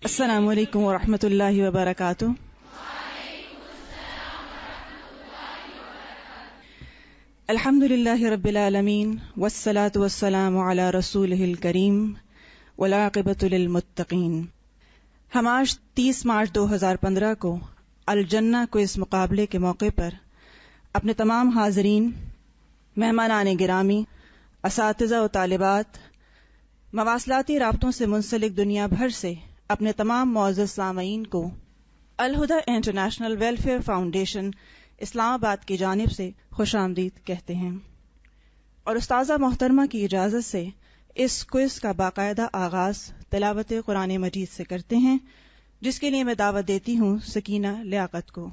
السلام علیکم ورحمۃ اللہ وبرکاتہ۔ الحمد للہ رب العالمین والصلاة والسلام علی رسولہ الکریم والعاقبۃ للمتقین۔ ہم آج 30 مارچ 2015 کو الجنہ کوئز مقابلے کے موقع پر اپنے تمام حاضرین، مہمانان گرامی، اساتذہ و طالبات، مواصلاتی رابطوں سے منسلک دنیا بھر سے اپنے تمام معزز سامعین کو الہدیٰ انٹرنیشنل ویلفیئر فاؤنڈیشن اسلام آباد کی جانب سے خوش آمدید کہتے ہیں، اور استاذہ محترمہ کی اجازت سے اس کوئز کا باقاعدہ آغاز تلاوت قرآن مجید سے کرتے ہیں، جس کے لیے میں دعوت دیتی ہوں سکینہ لیاقت کو۔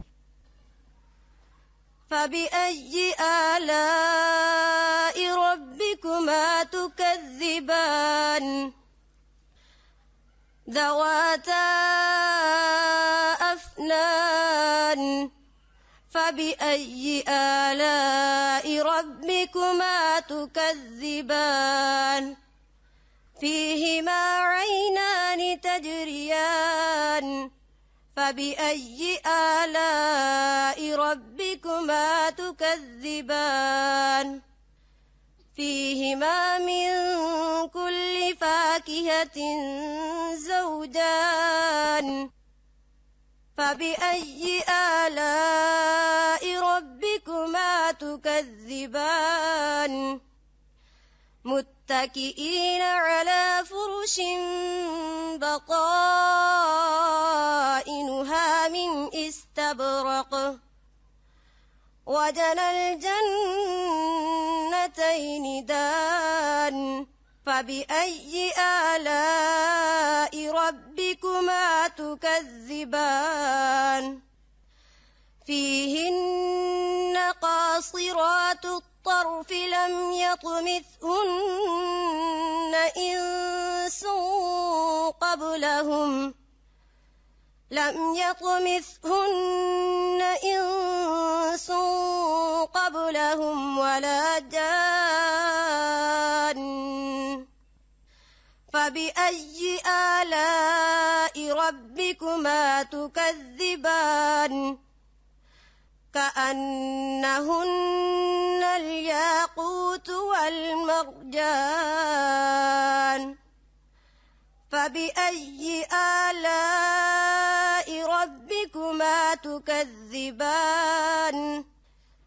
فَبِأَيِّ آلَاءِ رَبِّكُمَا تُكَذِّبَانِ ذَوَاتَا أَفْنَانٍ فَبِأَيِّ آلَاءِ رَبِّكُمَا تُكَذِّبَانِ فِيهِمَا عَيْنَانِ تَجْرِيَانِ فَبِأَيِّ آلَاءِ رَبِّكُمَا تُكَذِّبَانِ فِيهِمَا مِن كُلِّ فَاكِهَةٍ زَوْجَانِ فَبِأَيِّ آلَاءِ رَبِّكُمَا تُكَذِّبَانِ مُتَّكِئِينَ عَلَى فُرُشٍ بَطَائِنُهَا مِنْ إِسْتَبْرَقٍ وَجَنَى الْجَنَّتَيْنِ دَانٍ فَبِأَيِّ آلَاءِ رَبِّكُمَا تُكَذِّبَانِ فِيهِنَّ قَاصِرَاتُ الطَّرْفِ لَمْ يَطْمِثْهُنَّ إِنسٌ قَبْلَهُمْ وَلَا جَانٌّ فَبِأَيِّ آلَاءِ رَبِّكُمَا تُكَذِّبَانِ كَأَنَّهُنَّ الْيَاقُوتُ وَالْمَرْجَانُ فَبِأَيِّ آلَاءِ رَبِّكُمَا تُكَذِّبَانِ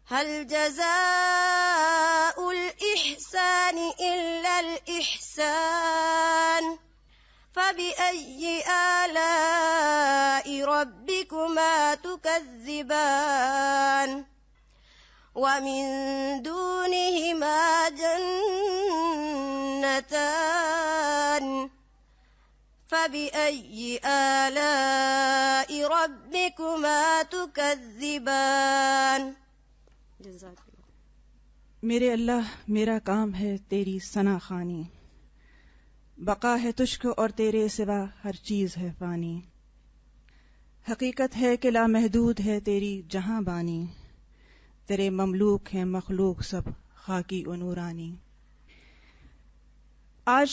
هَلْ جَزَاءُ الْإِحْسَانِ إِلَّا الْإِحْسَانُ فَبِأَيِّ آلَاءِ رَبِّكُمَا تُكَذِّبَانِ وَمِن دُونِهِمَا جَنَّتَانِ فَبِأَيِّ آلَاءِ رَبِّكُمَا تُكَذِّبَانِ۔ میرے اللہ میرا کام ہے تیری ثنا خوانی، بقا ہے تجھ کو اور تیرے سوا ہر چیز ہے فانی، حقیقت ہے کہ لامحدود ہے تیری جہاں بانی، تیرے مملوک ہیں مخلوق سب خاکی و نورانی۔ آج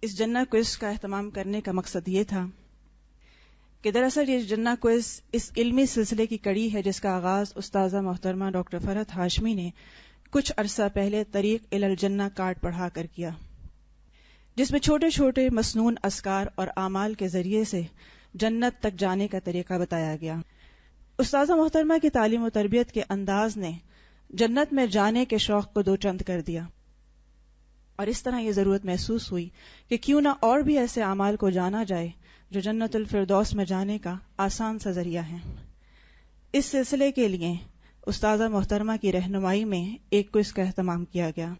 اس جنہ کوئز کا اہتمام کرنے کا مقصد یہ تھا کہ دراصل یہ جنہ کوئز اس علمی سلسلے کی کڑی ہے جس کا آغاز استاذہ محترمہ ڈاکٹر فرحت ہاشمی نے کچھ عرصہ پہلے طریق الی الجنہ کارڈ پڑھا کر کیا، جس میں چھوٹے چھوٹے مسنون اذکار اور اعمال کے ذریعے سے جنت تک جانے کا طریقہ بتایا گیا۔ استاذہ محترمہ کی تعلیم و تربیت کے انداز نے جنت میں جانے کے شوق کو دو چند کر دیا، اور اس طرح یہ ضرورت محسوس ہوئی کہ کیوں نہ اور بھی ایسے اعمال کو جانا جائے جو جنت الفردوس میں جانے کا آسان سا ذریعہ ہے۔ اس سلسلے کے لیے استاذہ محترمہ کی رہنمائی میں ایک کوئز کا اہتمام کیا گیا۔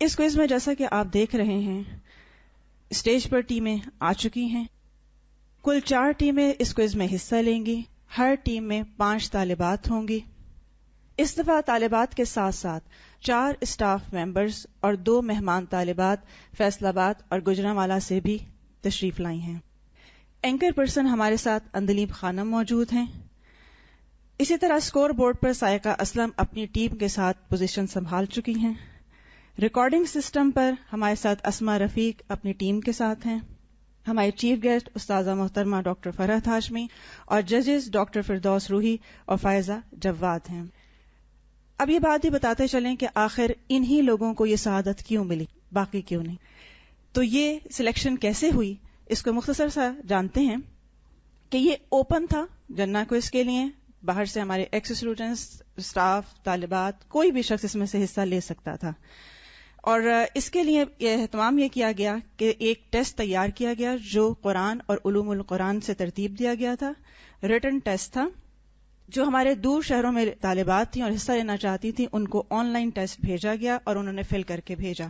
اس کوئز میں جیسا کہ آپ دیکھ رہے ہیں اسٹیج پر ٹیمیں آ چکی ہیں۔ کل 4 ٹیمیں اس کوئز میں حصہ لیں گی، ہر ٹیم میں 5 طالبات ہوں گی۔ اس دفعہ طالبات کے ساتھ ساتھ 4 اسٹاف ممبرز اور 2 مہمان طالبات فیصل آباد اور گوجرانوالہ سے بھی تشریف لائی ہیں۔ اینکر پرسن ہمارے ساتھ اندلیب خانم موجود ہیں۔ اسی طرح اسکور بورڈ پر سائقہ اسلم اپنی ٹیم کے ساتھ پوزیشن سنبھال چکی ہیں۔ ریکارڈنگ سسٹم پر ہمارے ساتھ اسما رفیق اپنی ٹیم کے ساتھ ہیں۔ ہمارے چیف گیسٹ استاذہ محترمہ ڈاکٹر فرحت ہاشمی اور ججز ڈاکٹر فردوس روحی اور فائزہ جواد ہیں. اب یہ بات ہی بتاتے چلیں کہ آخر انہی لوگوں کو یہ سعادت کیوں ملی, باقی کیوں نہیں. تو یہ سلیکشن کیسے ہوئی اس کو مختصر سا جانتے ہیں کہ یہ اوپن تھا جنہ کوئز کے لیے. باہر سے ہمارے ایکس اسٹوڈنٹس, اسٹاف, طالبات, کوئی بھی شخص اس میں سے حصہ لے سکتا تھا. اور اس کے لیے یہ اہتمام یہ کیا گیا کہ ایک ٹیسٹ تیار کیا گیا جو قرآن اور علوم القرآن سے ترتیب دیا گیا تھا. ریٹن ٹیسٹ تھا جو ہمارے دور شہروں میں طالبات تھیں اور حصہ لینا چاہتی تھیں, ان کو آن لائن ٹیسٹ بھیجا گیا اور انہوں نے فل کر کے بھیجا.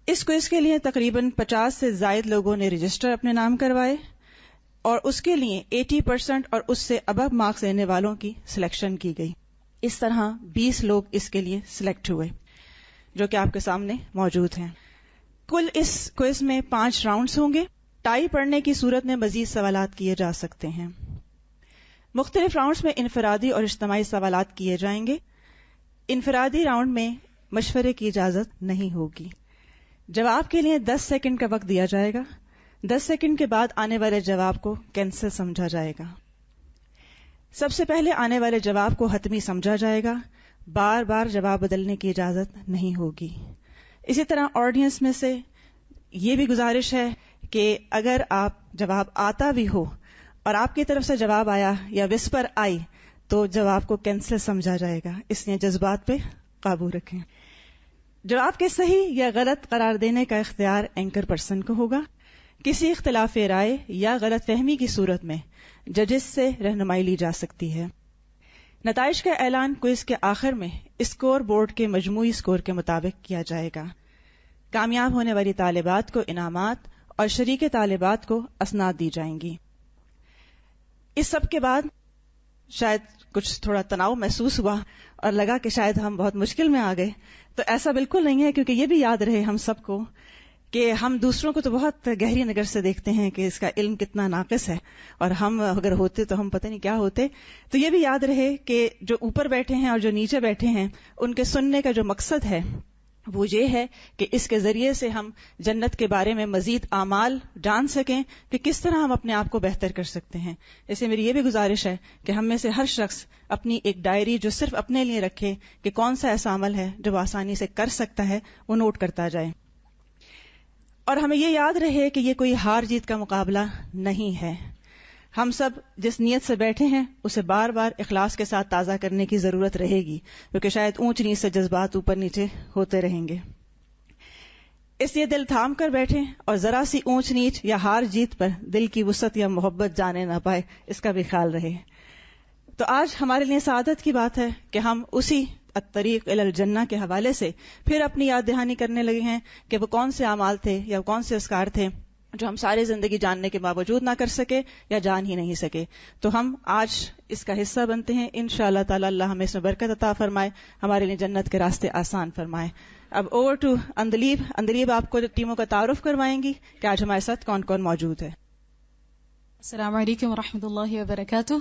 اس کوئز کے لیے تقریباً 50 سے زائد لوگوں نے رجسٹر اپنے نام کروائے اور اس کے لیے 80% اور اس سے ابو مارکس لینے والوں کی سلیکشن کی گئی. اس طرح 20 لوگ اس کے لیے سلیکٹ ہوئے جو کہ آپ کے سامنے موجود ہیں. کل اس کوئز میں 5 راؤنڈز ہوں گے. ٹائی پڑنے کی صورت میں مزید سوالات کیے جا سکتے ہیں. مختلف راؤنڈز میں انفرادی اور اجتماعی سوالات کیے جائیں گے. انفرادی راؤنڈ میں مشورے کی اجازت نہیں ہوگی. جواب کے لیے 10 سیکنڈ کا وقت دیا جائے گا. 10 سیکنڈ کے بعد آنے والے جواب کو کینسل سمجھا جائے گا. سب سے پہلے آنے والے جواب کو حتمی سمجھا جائے گا. بار بار جواب بدلنے کی اجازت نہیں ہوگی. اسی طرح آڈینس میں سے یہ بھی گزارش ہے کہ اگر آپ جواب آتا بھی ہو اور آپ کی طرف سے جواب آیا یا وسپر آئی تو جواب کو کینسل سمجھا جائے گا, اس لیے جذبات پہ قابو رکھیں. جواب کے صحیح یا غلط قرار دینے کا اختیار اینکر پرسن کو ہوگا. کسی اختلاف رائے یا غلط فہمی کی صورت میں ججز سے رہنمائی لی جا سکتی ہے. نتائج کا اعلان کوئز کے آخر میں اسکور بورڈ کے مجموعی اسکور کے مطابق کیا جائے گا. کامیاب ہونے والی طالبات کو انعامات اور شریک طالبات کو اسناد دی جائیں گی. اس سب کے بعد شاید کچھ تھوڑا تناؤ محسوس ہوا اور لگا کہ شاید ہم بہت مشکل میں آ گئے. تو ایسا بالکل نہیں ہے, کیونکہ یہ بھی یاد رہے ہم سب کو کہ ہم دوسروں کو تو بہت گہری نظر سے دیکھتے ہیں کہ اس کا علم کتنا ناقص ہے, اور ہم اگر ہوتے تو ہم پتہ نہیں کیا ہوتے. تو یہ بھی یاد رہے کہ جو اوپر بیٹھے ہیں اور جو نیچے بیٹھے ہیں ان کے سننے کا جو مقصد ہے وہ یہ ہے کہ اس کے ذریعے سے ہم جنت کے بارے میں مزید اعمال جان سکیں کہ کس طرح ہم اپنے آپ کو بہتر کر سکتے ہیں. اس لیے میری یہ بھی گزارش ہے کہ ہم میں سے ہر شخص اپنی ایک ڈائری جو صرف اپنے لیے رکھے کہ کون سا ایسا عمل ہے جو وہ آسانی سے کر سکتا ہے وہ نوٹ کرتا جائے. اور ہمیں یہ یاد رہے کہ یہ کوئی ہار جیت کا مقابلہ نہیں ہے. ہم سب جس نیت سے بیٹھے ہیں اسے بار بار اخلاص کے ساتھ تازہ کرنے کی ضرورت رہے گی, کیونکہ شاید اونچ نیچ سے جذبات اوپر نیچے ہوتے رہیں گے. اس لیے دل تھام کر بیٹھیں اور ذرا سی اونچ نیچ یا ہار جیت پر دل کی وسعت یا محبت جانے نہ پائے, اس کا بھی خیال رہے. تو آج ہمارے لیے سعادت کی بات ہے کہ ہم اسی الطریق الی الجنہ کے حوالے سے پھر اپنی یاد دہانی کرنے لگے ہیں کہ وہ کون سے اعمال تھے یا کون سے اذکار تھے جو ہم ساری زندگی جاننے کے باوجود نہ کر سکے یا جان ہی نہیں سکے. تو ہم آج اس کا حصہ بنتے ہیں. انشاءاللہ تعالی اللہ ہمیں اس میں برکت عطا فرمائے, ہمارے لیے جنت کے راستے آسان فرمائے. اب اوور ٹو اندلیب. اندلیب آپ کو ٹیموں کا تعارف کروائیں گی کہ آج ہمارے ساتھ کون کون موجود ہے. السلام علیکم ورحمۃ اللہ وبرکاتہ.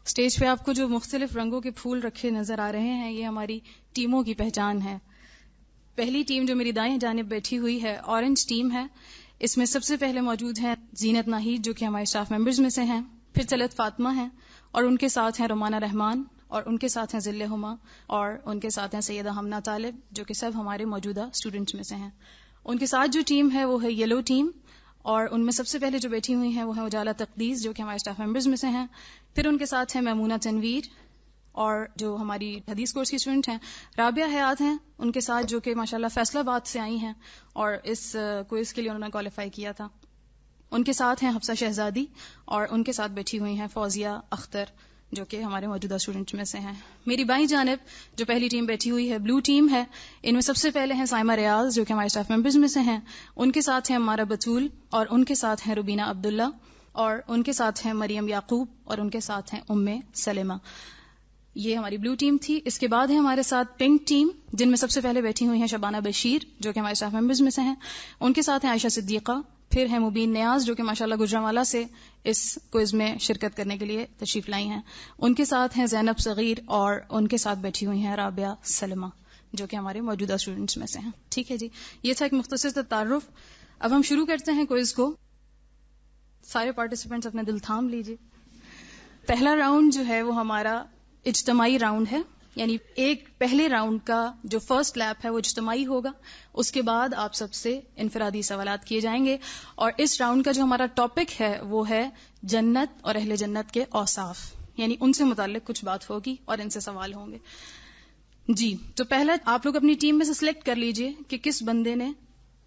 اسٹیج پہ آپ کو جو مختلف رنگوں کے پھول رکھے نظر آ رہے ہیں یہ ہماری ٹیموں کی پہچان ہے. پہلی ٹیم جو میری دائیں جانب بیٹھی ہوئی ہے اورنج ٹیم ہے. اس میں سب سے پہلے موجود ہیں زینت ناہید جو کہ ہمارے اسٹاف ممبرز میں سے ہیں, پھر طلعت فاطمہ ہیں اور ان کے ساتھ ہیں رومانہ رحمان اور ان کے ساتھ ہیں ذل ہما اور ان کے ساتھ ہیں سیدہ ہمنا طالب جو کہ سب ہمارے موجودہ اسٹوڈنٹس میں سے ہیں. ان کے ساتھ جو ٹیم ہے وہ ہے یلو ٹیم اور ان میں سب سے پہلے جو بیٹھی ہوئی ہیں وہ ہیں اجالا تقدیس جو کہ ہمارے اسٹاف ممبرز میں سے ہیں. پھر ان کے ساتھ ہیں میمونہ تنویر اور جو ہماری حدیث کورس کی اسٹوڈنٹ ہیں رابعہ حیات ہیں ان کے ساتھ جو کہ ماشاءاللہ فیصل آباد سے آئی ہیں اور اس کوئز کے لیے انہوں نے کوالیفائی کیا تھا. ان کے ساتھ ہیں حفصہ شہزادی اور ان کے ساتھ بیٹھی ہوئی ہیں فوزیہ اختر جو کہ ہمارے موجودہ اسٹوڈنٹ میں سے ہیں. میری بائیں جانب جو پہلی ٹیم بیٹھی ہوئی ہے بلو ٹیم ہے. ان میں سب سے پہلے ہیں سائمہ ریاض جو کہ ہمارے اسٹاف ممبرز میں سے ہیں. ان کے ساتھ ہیں مارا بطول اور ان کے ساتھ ہیں روبینہ عبداللہ اور ان کے ساتھ ہیں مریم یعقوب اور ان کے ساتھ ہیں ام سلمہ. یہ ہماری بلو ٹیم تھی. اس کے بعد ہے ہمارے ساتھ پنک ٹیم جن میں سب سے پہلے بیٹھی ہوئی ہیں شبانہ بشیر جو کہ ہمارے اسٹاف ممبرز میں سے ہیں. ان کے ساتھ ہیں عائشہ صدیقہ. پھر ہے مبین نیاز جو کہ ماشاءاللہ گجرانوالہ سے اس کوئز میں شرکت کرنے کے لیے تشریف لائی ہیں. ان کے ساتھ ہیں زینب صغیر اور ان کے ساتھ بیٹھی ہوئی ہیں رابعہ سلمہ. جو کہ ہمارے موجودہ اسٹوڈنٹس میں سے ہیں. ٹھیک ہے جی, یہ تھا ایک مختصر سا تعارف. اب ہم شروع کرتے ہیں کوئز کو. سارے پارٹیسپینٹس اپنے دل تھام لیجیے. پہلا راؤنڈ جو ہے وہ ہمارا اجتماعی راؤنڈ ہے, یعنی ایک پہلے راؤنڈ کا جو فرسٹ لیپ ہے وہ اجتماعی ہوگا. اس کے بعد آپ سب سے انفرادی سوالات کیے جائیں گے, اور اس راؤنڈ کا جو ہمارا ٹاپک ہے وہ ہے جنت اور اہل جنت کے اوصاف, یعنی ان سے متعلق کچھ بات ہوگی اور ان سے سوال ہوں گے. جی, تو پہلا آپ لوگ اپنی ٹیم میں سے سلیکٹ کر لیجئے کہ کس بندے نے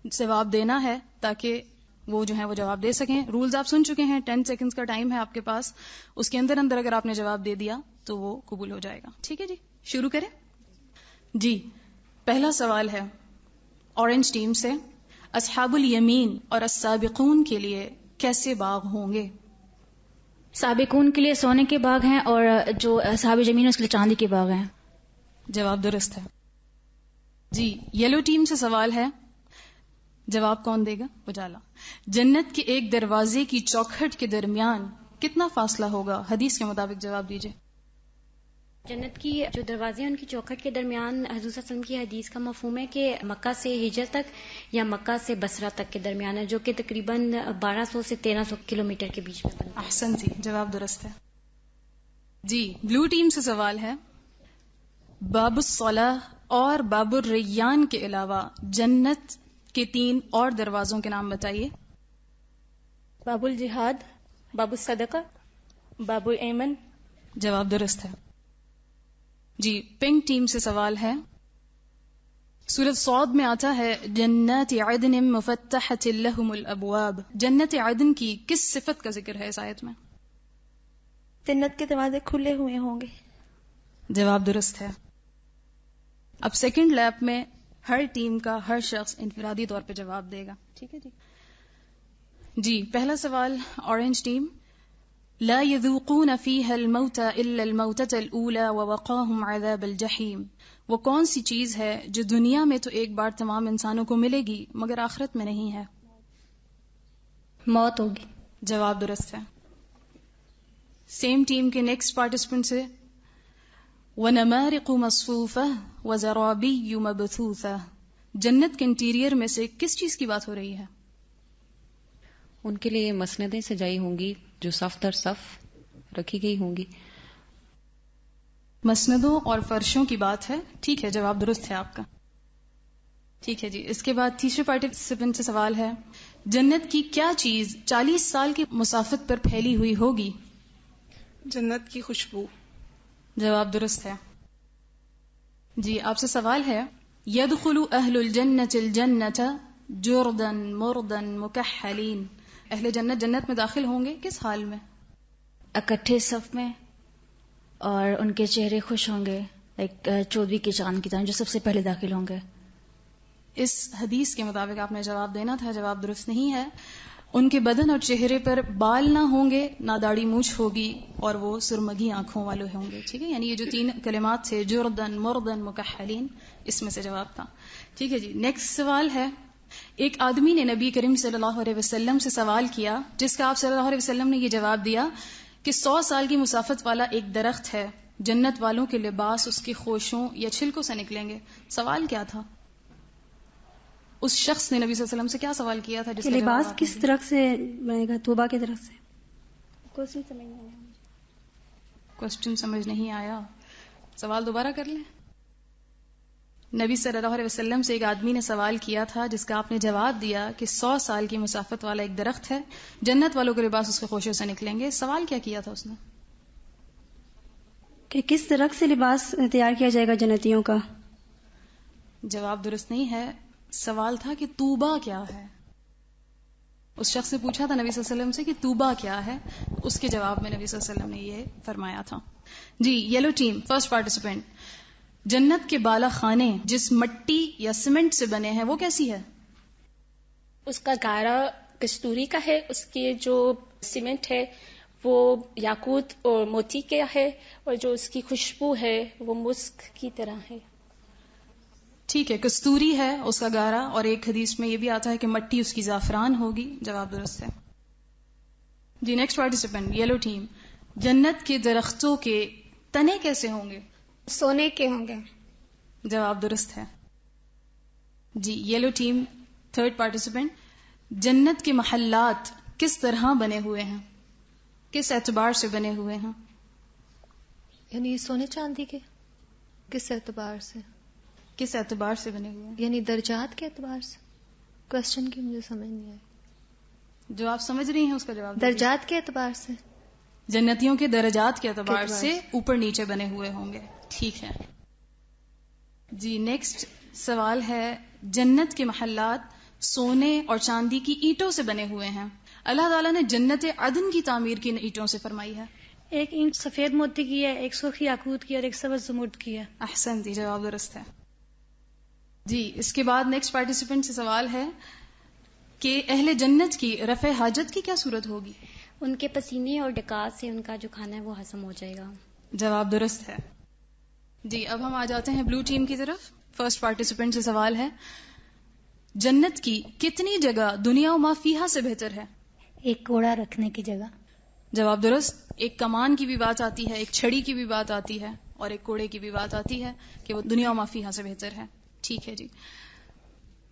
جواب دینا ہے, تاکہ وہ جو ہے وہ جواب دے سکیں. رولز آپ سن چکے ہیں, 10 سیکنڈز کا ٹائم ہے آپ کے پاس. اس کے اندر اگر آپ نے جواب دے دیا تو وہ قبول ہو جائے گا. ٹھیک ہے جی, شروع کریں. جی, پہلا سوال ہے اورنج ٹیم سے, اصحاب الیمین اور السابقون کے لیے کیسے باغ ہوں گے؟ سابقون کے لیے سونے کے باغ ہیں, اور جو اصحاب الیمین اس کے لیے چاندی کے باغ ہیں. جواب درست ہے. جی, یلو ٹیم سے سوال ہے, جواب کون دے گا؟ اجالا. جنت کے ایک دروازے کی چوکھٹ کے درمیان کتنا فاصلہ ہوگا؟ حدیث کے مطابق جواب دیجیے. جنت کی جو دروازے ہیں ان کی چوکھٹ کے درمیان حضور صلی اللہ علیہ وسلم کی حدیث کا مفہوم ہے کہ مکہ سے ہجرت تک یا مکہ سے بصرہ تک کے درمیان ہے, جو کہ تقریباً 1200 سے 1300 کلومیٹر کے بیچ میں بنتا ہے. احسن جی, جواب درست ہے. جی, بلو ٹیم سے سوال ہے, باب الصلاح اور باب الریان کے علاوہ جنت کے 3 اور دروازوں کے نام بتائیے. باب الجہاد, باب الصدقہ, باب الایمن. جواب درست ہے. جی, پنک ٹیم سے سوال ہے, سورۃ صاد میں آتا ہے جنات عدن مفتحۃ لہم الابواب. جنت عدن کی کس صفت کا ذکر ہے اس آیت میں؟ جنت کے دروازے کھلے ہوئے ہوں گے. جواب درست ہے. اب سیکنڈ لیپ میں ہر ٹیم کا ہر شخص انفرادی طور پہ جواب دے گا. ٹھیک ہے جی. جی, پہلا سوال اورنج ٹیم, لا يذوقون فيها الموت الا الموتة الاولى ووقاهم عذاب الجحيم. وہ کون سی چیز ہے جو دنیا میں تو ایک بار تمام انسانوں کو ملے گی مگر آخرت میں نہیں ہے؟ موت ہوگی. جواب درست ہے. سیم ٹیم کے نیکسٹ پارٹیسپینٹ سے, وَنَمَارِقُ مَصْفُوفَةٌ وَزَرَابِيُّ مَبْثُوثَةٌ. جنت کے انٹیریئر میں سے کس چیز کی بات ہو رہی ہے؟ ان کے لیے مسندیں سجائی ہوں گی جو صف در صف رکھی گئی ہوں گی. مسندوں اور فرشوں کی بات ہے. ٹھیک ہے, جواب درست ہے آپ کا. ٹھیک ہے جی, اس کے بعد تیسرے پارٹیسپینٹ سے سوال ہے, جنت کی کیا چیز 40 سال کی مسافت پر پھیلی ہوئی ہوگی؟ جنت کی خوشبو. جواب درست ہے. جی, آپ سے سوال ہے, يدخل اہل الجنت الجنت جردا مردا مکحلین. اہل جنت جنت میں داخل ہوں گے کس حال میں؟ اکٹھے صف میں, اور ان کے چہرے خوش ہوں گے, ایک 14 کے چاند کی طرح, جو سب سے پہلے داخل ہوں گے. اس حدیث کے مطابق آپ نے جواب دینا تھا, جواب درست نہیں ہے. ان کے بدن اور چہرے پر بال نہ ہوں گے, نہ داڑھی مونچھ ہوگی, اور وہ سرمگی آنکھوں والے ہوں گے. ٹھیک ہے, یعنی یہ جو 3 کلمات تھے, جردن مردن مکحلین, اس میں سے جواب تھا. ٹھیک ہے جی, نیکسٹ سوال ہے, ایک آدمی نے نبی کریم صلی اللہ علیہ وسلم سے سوال کیا جس کا آپ صلی اللہ علیہ وسلم نے یہ جواب دیا کہ 100 سال کی مسافت والا ایک درخت ہے, جنت والوں کے لباس اس کی خوشوں یا چھلکوں سے نکلیں گے. سوال کیا تھا؟ اس شخص نے نبی صلی اللہ علیہ وسلم سے کیا سوال کیا تھا؟ جس لباس کس درخت سے بنے گا؟ طوبہ کے درخت سے. کوسچن سمجھ نہیں آیا, سوال دوبارہ کر لیں. نبی صلی اللہ علیہ وسلم سے ایک آدمی نے سوال کیا تھا جس کا آپ نے جواب دیا کہ 100 سال کی مسافت والا ایک درخت ہے, جنت والوں کے لباس اس کے خوشوں سے نکلیں گے. سوال کیا کیا تھا اس نے؟ کہ کس درخت سے لباس تیار کیا جائے گا جنتیوں کا. جواب درست نہیں ہے. سوال تھا کہ طوبہ کیا ہے. اس شخص سے پوچھا تھا نبی صلی اللہ علیہ وسلم سے کہ طوبہ کیا ہے, اس کے جواب میں نبی صلی اللہ علیہ وسلم نے یہ فرمایا تھا. جی, یلو ٹیم فرسٹ پارٹیسپینٹ, جنت کے بالا خانے جس مٹی یا سیمنٹ سے بنے ہیں وہ کیسی ہے؟ اس کا گارا کستوری کا ہے, اس کے جو سیمنٹ ہے وہ یاقوت اور موتی کا ہے, اور جو اس کی خوشبو ہے وہ مسک کی طرح ہے. ٹھیک ہے, کستوری ہے اس کا گارا, اور ایک حدیث میں یہ بھی آتا ہے کہ مٹی اس کی زعفران ہوگی. جواب درست ہے. جی, نیکسٹ پارٹیسپینٹ یلو ٹیم, جنت کے درختوں کے تنے کیسے ہوں گے؟ سونے کے ہوں گے. جواب درست ہے جی. یلو ٹیم تھرڈ پارٹیسپینٹ, جنت کے محلات کس طرح بنے ہوئے ہیں, کس اعتبار سے بنے ہوئے ہیں؟ یعنی سونے چاندی کے کس اعتبار سے؟ کس اعتبار سے بنے ہوئے ہیں یعنی درجات کے اعتبار سے. کوشچن کی مجھے سمجھ نہیں آئی. جو آپ سمجھ رہی ہیں اس کا جواب درجات کے اعتبار سے, جنتیوں کے درجات کے اعتبار سے اوپر نیچے بنے ہوئے ہوں گے. ٹھیک ہے جی. نیکسٹ سوال ہے, جنت کے محلات سونے اور چاندی کی اینٹوں سے بنے ہوئے ہیں. اللہ تعالیٰ نے جنت عدن کی تعمیر کن اینٹوں سے فرمائی ہے؟ ایک اینٹ سفید موتی کی ہے, ایک سرخ یاقوت کی اور ایک سبز زمرد کی ہے. احسنتی, جواب درست ہے جی. اس کے بعد نیکسٹ پارٹیسپینٹ سے سوال ہے کہ اہل جنت کی رفع حاجت کی کیا صورت ہوگی؟ ان کے پسینے اور ڈکات سے ان کا جو کھانا ہے وہ ہضم ہو جائے گا. جواب درست ہے جی. اب ہم آ جاتے ہیں بلو ٹیم کی طرف. فرسٹ پارٹیسپینٹ سے سوال ہے, جنت کی کتنی جگہ دنیا و ما فیہا سے بہتر ہے؟ ایک کوڑا رکھنے کی جگہ. جواب درست. ایک کمان کی بھی بات آتی ہے, ایک چھڑی کی بھی بات آتی ہے, اور ایک کوڑے کی بھی بات آتی ہے کہ وہ دنیا و ما فیہا سے بہتر ہے. ٹھیک ہے جی.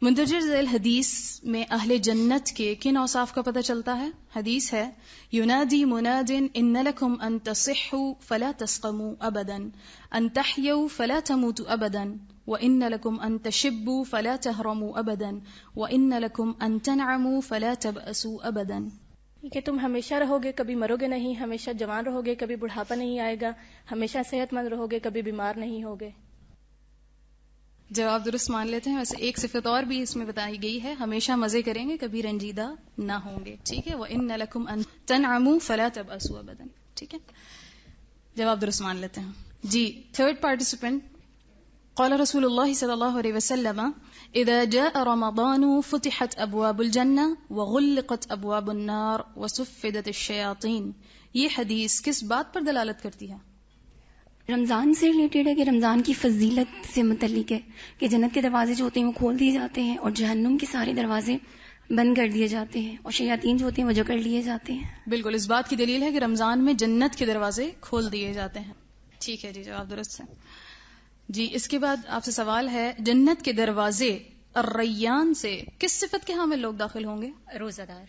مندرجہ ذیل حدیث میں اہل جنت کے کن اوصاف کا پتہ چلتا ہے؟ حدیث ہے, ینادی مناد ان لکم ان تصحوا فلا تسقموا ابدا, ان تحیوا فلا تموتوا ابدا, وان لکم ان تشبوا فلا تهرموا ابدا, وان لکم ان تنعموا فلا تبأسوا ابدا. کہ تم ہمیشہ رہو گے, کبھی مرو گے نہیں, ہمیشہ جوان رہو گے, کبھی بڑھاپا نہیں آئے گا, ہمیشہ صحت مند رہو گے, کبھی بیمار نہیں ہوگے. جواب درست مان لیتے ہیں. ویسے ایک صفت اور بھی اس میں بتائی گئی ہے, ہمیشہ مزے کریں گے, کبھی رنجیدہ نہ ہوں گے. ٹھیک ہے. وَإِنَّ لَكُمْ أَن تَنْعَمُوا فَلَا تَبْأَسُوا أَبَدًا. ٹھیک ہے, جواب درست مان لیتے ہیں جی. تھرڈ پارٹیسپینٹ, قال رسول اللہ صلی اللہ علیہ وسلم اذا جاء رمضان فتحت ابواب الجنة وغلقت ابواب النار وصفدت الشیاطین. یہ حدیث کس بات پر دلالت کرتی ہے؟ رمضان سے ریلیٹڈ ہے کہ رمضان کی فضیلت سے متعلق ہے کہ جنت کے دروازے جو ہوتے ہیں وہ کھول دیے جاتے ہیں اور جہنم کے سارے دروازے بند کر دیے جاتے ہیں اور شیاطین جو ہوتے ہیں وہ جکڑ لیے جاتے ہیں. بالکل, اس بات کی دلیل ہے کہ رمضان میں جنت کے دروازے کھول دیے جاتے ہیں. ٹھیک ہے جی, جواب درست ہے جی. اس کے بعد آپ سے سوال ہے, جنت کے دروازے الریان سے کس صفت کے حامل لوگ داخل ہوں گے؟ روزہ دار.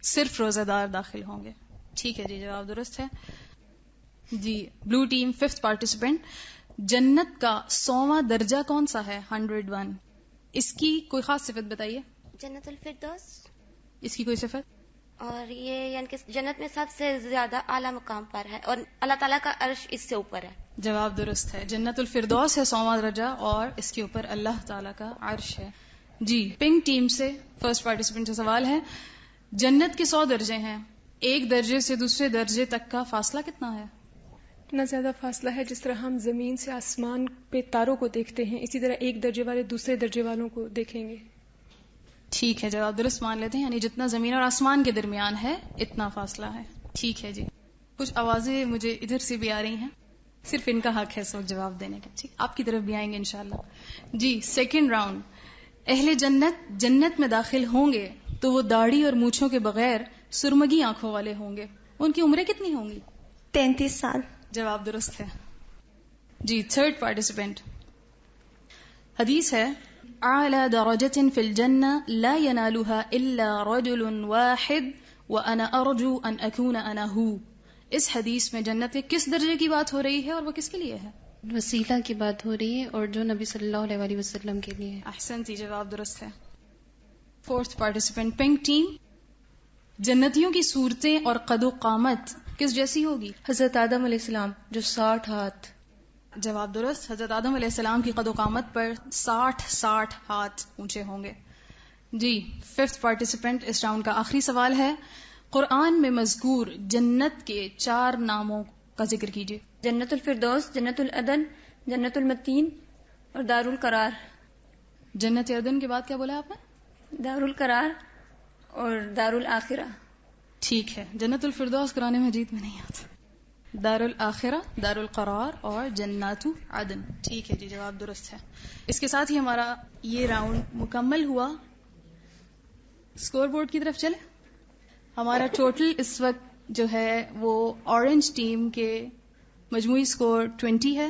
صرف روزہ دار داخل ہوں گے. ٹھیک ہے جی, جواب درست ہے جی. بلو ٹیم ففتھ پارٹیسپینٹ, جنت کا 100واں درجہ کون سا ہے؟ 101. اس کی کوئی خاص صفت بتائیے. جنت الفردوس. اس کی کوئی صفت؟ اور یہ یعنی کہ جنت میں سب سے زیادہ اعلیٰ مقام پر ہے اور اللہ تعالیٰ کا عرش اس سے اوپر ہے. جواب درست ہے. جنت الفردوس ہے 100واں درجہ اور اس کے اوپر اللہ تعالیٰ کا عرش ہے جی. پنک ٹیم سے فرسٹ پارٹیسپینٹ سے سوال ہے, جنت کے 100 درجے ہیں, ایک درجے سے دوسرے درجے تک کا فاصلہ کتنا ہے؟ اتنا زیادہ فاصلہ ہے جس طرح ہم زمین سے آسمان پہ تاروں کو دیکھتے ہیں, اسی طرح ایک درجے والے دوسرے درجے والوں کو دیکھیں گے. ٹھیک ہے, جواب درست مان لیتے ہیں. یعنی جتنا زمین اور آسمان کے درمیان ہے اتنا فاصلہ ہے. ٹھیک ہے جی. کچھ آوازیں مجھے ادھر سے بھی آ رہی ہیں, صرف ان کا حق ہے اس وقت جواب دینے کا. ٹھیک, آپ کی طرف بھی آئیں گے انشاءاللہ جی. سیکنڈ راؤنڈ, اہل جنت میں داخل ہوں گے تو وہ داڑھی اور مونچھوں کے بغیر سرمگی آنکھوں والے ہوں گے. ان کی عمریں کتنی ہوں گی؟ 33 سال. جواب درست ہے جی. تھرڈ پارٹیسپینٹ, حدیث ہے, اعلی درجۃ فی الجنہ لا ینالها الا رجل واحد وانا ارجو ان اکون انا ہو. اس حدیث میں جنت کے کس درجے کی بات ہو رہی ہے اور وہ کس کے لیے ہے؟ وسیلہ کی بات ہو رہی ہے اور جو نبی صلی اللہ علیہ وسلم کے لیے. احسنتی, جواب درست ہے. فورتھ پارٹیسپینٹ پنک ٹیم, جنتیوں کی صورتیں اور قد و قامت کس جیسی ہوگی؟ حضرت آدم علیہ السلام جو 60 ہاتھ. جواب درست. حضرت آدم علیہ السلام کی قد و قامت پر 60 ہاتھ اونچے ہوں گے جی. ففتھ پارٹیسپینٹ اس راؤنڈ کا آخری سوال ہے, قرآن میں مذکور جنت کے 4 ناموں کا ذکر کیجیے. جنت الفردوس, جنت العدن, جنت المتین اور دار القرار. جنت عدن کے بعد کیا بولا آپ نے؟ دار القرار اور دار الآخرہ. ٹھیک ہے, جنت الفردوس قرآن مجید میں نہیں آتا, دار الآخرہ, دار القرار اور جنات عدن. ٹھیک ہے جی, جواب درست ہے. اس کے ساتھ ہی ہمارا یہ راؤنڈ مکمل ہوا. اسکور بورڈ کی طرف چلے. ہمارا ٹوٹل اس وقت جو ہے وہ اورنج ٹیم کے مجموعی اسکور 20 ہے,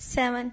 7.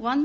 1,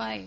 5.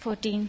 14.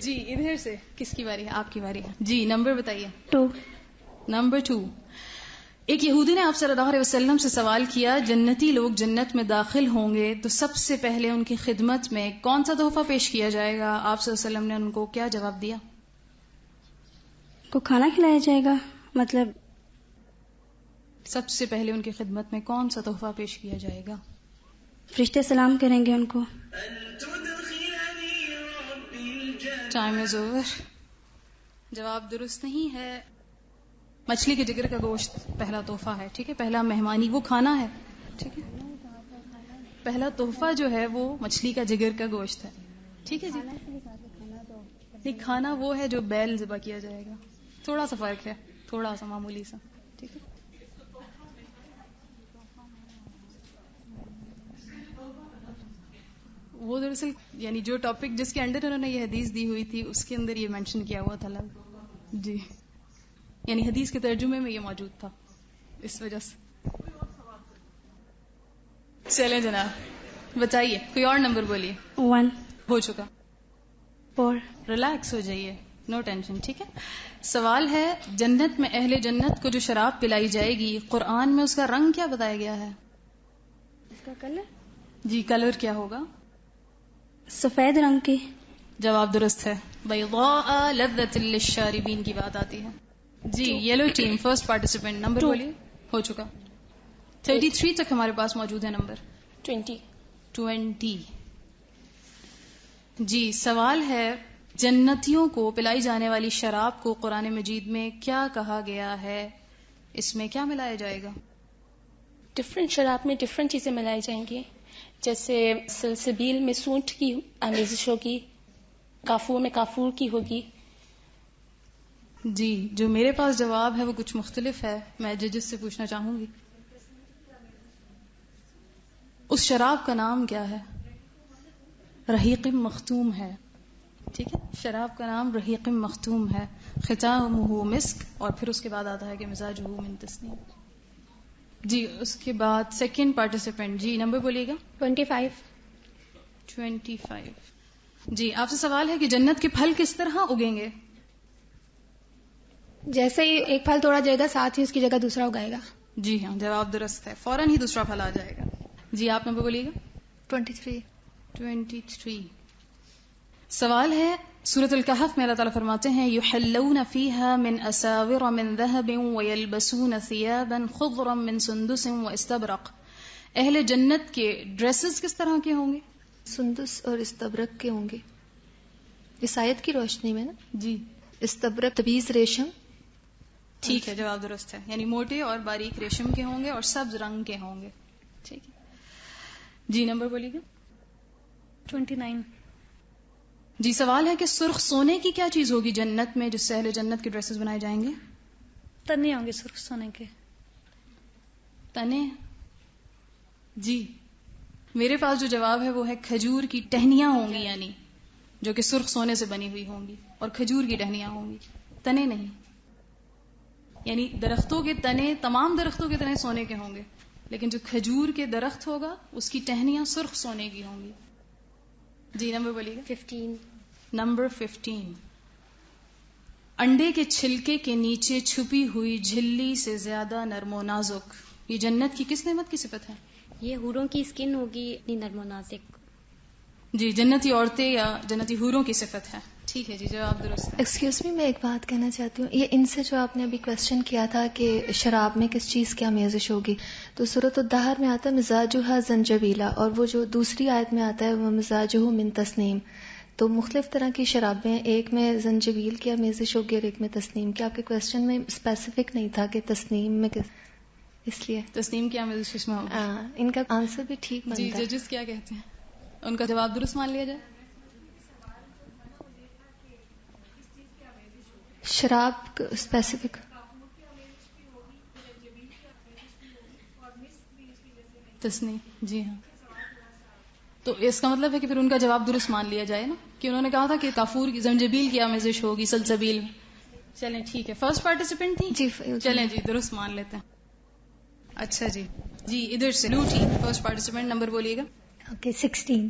جی ادھر سے کس کی باری ہے؟ آپ کی باری ہے. جی نمبر بتائیے. 2. نمبر 2. ایک یہودی نے آپ صلی اللہ علیہ وسلم سے سوال کیا جنتی لوگ جنت میں داخل ہوں گے تو سب سے پہلے ان کی خدمت میں کون سا تحفہ پیش کیا جائے گا؟ آپ صلی اللہ علیہ وسلم نے ان کو کیا جواب دیا؟ کو کھانا کھلایا جائے گا. مطلب سب سے پہلے ان کی خدمت میں کون سا تحفہ پیش کیا جائے گا؟ فرشتے سلام کریں گے ان کو. Time is over. جواب درست نہیں ہے. مچھلی کے جگر کا گوشت پہلا تحفہ ہے. ٹھیک ہے، پہلا مہمانی وہ کھانا ہے. ٹھیک ہے، پہلا تحفہ جو ہے وہ مچھلی کا جگر کا گوشت ہے. ٹھیک ہے جی. نہیں، کھانا وہ ہے جو بیل ذبح کیا جائے گا. تھوڑا سا فرق ہے، تھوڑا سا معمولی سا. ٹھیک ہے، وہ دراصل یعنی جو ٹاپک جس کے انڈر انہوں نے یہ حدیث دی ہوئی تھی اس کے اندر یہ مینشن کیا ہوا تھا. جی یعنی حدیث کے ترجمے میں یہ موجود تھا، اس وجہ سے. چلیں جناب بتائیے، کوئی اور نمبر بولیے. 1. ہو چکا. 4. ریلیکس ہو جائیے، نو ٹینشن. ٹھیک ہے، سوال ہے جنت میں اہل جنت کو جو شراب پلائی جائے گی قرآن میں اس کا رنگ کیا بتایا گیا ہے؟ اس کا کلر؟ جی کلر کیا ہوگا؟ سفید رنگ کی. جواب درست ہے. بیضاء لذۃ للشاربین کی بات آتی ہے. جی yellow team first participant. Number بولیے. ہو چکا. 33 تک ہمارے پاس موجود ہے نمبر. 20. جی سوال ہے جنتیوں کو پلائی جانے والی شراب کو قرآن مجید میں کیا کہا گیا ہے؟ اس میں کیا ملایا جائے گا؟ ڈفرینٹ شراب میں ڈفرینٹ چیزیں ملائی جائیں گی. جیسے سلسبیل میں سونٹ کی آمیزش ہوگی، کافور میں کافور کی ہوگی. جی جو میرے پاس جواب ہے وہ کچھ مختلف ہے. میں ججز سے پوچھنا چاہوں گی اس شراب کا نام کیا ہے؟ رحیق مختوم ہے. ٹھیک ہے، شراب کا نام رحیق مختوم ہے. ختامہ مسک، اور پھر اس کے بعد آتا ہے کہ مزاجہ من تسنیم. جی اس کے بعد سیکنڈ پارٹیسپینٹ. جی نمبر بولیے گا. 25. جی آپ سے سوال ہے کہ جنت کے پھل کس طرح اگیں گے؟ جیسے ہی ایک پھل توڑا جائے گا ساتھ ہی اس کی جگہ دوسرا اگائے گا. جی ہاں جواب درست ہے. فوراً ہی دوسرا پھل آ جائے گا. جی آپ نمبر بولیے گا. 23. سوال ہے سورۃ الکہف میں اللہ تعالیٰ فرماتے ہیں یحلون فیہا من اساور من ذہب ویلبسون ثیابا خضرا من سندس واستبرق. اہل جنت کے ڈریسز کس طرح کے ہوں گے؟ سندس اور استبرق کے ہوں گے. اس آیت کی روشنی میں نا. جی استبرق تبیز ریشم. ٹھیک ہے جواب درست ہے. یعنی موٹے اور باریک ریشم کے ہوں گے اور سبز رنگ کے ہوں گے. ٹھیک ہے جی نمبر بولیے گا. 29. جی سوال ہے کہ سرخ سونے کی کیا چیز ہوگی جنت میں جس سے اہل جنت کے ڈریسز بنائے جائیں گے؟ تنے ہوں گے سرخ سونے کے. تنے؟ جی میرے پاس جو جواب ہے وہ ہے کھجور کی ٹہنیاں ہوں گی، یعنی جو کہ سرخ سونے سے بنی ہوئی ہوں گی، اور کھجور کی ٹہنیاں ہوں گی، تنے نہیں. یعنی درختوں کے تنے، تمام درختوں کے تنے سونے کے ہوں گے، لیکن جو کھجور کے درخت ہوگا اس کی ٹہنیاں سرخ سونے کی ہوں گی. جی نمبر بولیے گا. 15. نمبر 15. انڈے کے چھلکے کے نیچے چھپی ہوئی جھلی سے زیادہ نرم و نازک، یہ جنت کی کس نعمت کی صفت ہے؟ یہ حوروں کی اسکن ہوگی اتنی نرم و نازک. جی جنتی عورتیں یا جنتی حوروں کی صفت ہے. ٹھیک ہے جی جواب درست ہے. ایکسکیوز می، میں ایک بات کہنا چاہتی ہوں. یہ ان سے جو آپ نے ابھی کوشچن کیا تھا کہ شراب میں کس چیز کی آمیزش ہوگی، تو سورۃ الدہر میں آتا ہے مزاجھا زنجبیلا، اور وہ جو دوسری آیت میں آتا ہے وہ مزاجہ من تسنیم. تو مختلف طرح کی شرابیں، ایک میں زنجبیل کی آمیزش ہوگی اور ایک میں تسنیم کی. آپ کے کوشچن میں اسپیسیفک نہیں تھا کہ تسنیم میں کس، اس لیے تسنیم کی آمیزش اس میں ہوگی. ان کا آنسر بھی ٹھیک بنتا ہے. جی ججز کیا کہتے ہیں؟ ان کا جواب درست مان لیا جائے؟ شراب اسپیسیفک تسنیم. جی ہاں، تو اس کا مطلب ہے کہ پھر ان کا جواب درست مان لیا جائے نا، کہ انہوں نے کہا تھا کہ کافور کی زنجبیل کی آمیزش ہوگی سلسبیل. چلیں ٹھیک ہے. فرسٹ پارٹیسپینٹ تھی جی، چلیں جی درست مان لیتے ہیں. اچھا جی ادھر سے بلو ٹیم فرسٹ پارٹیسپینٹ. نمبر بولیے گا. اوکے. 16.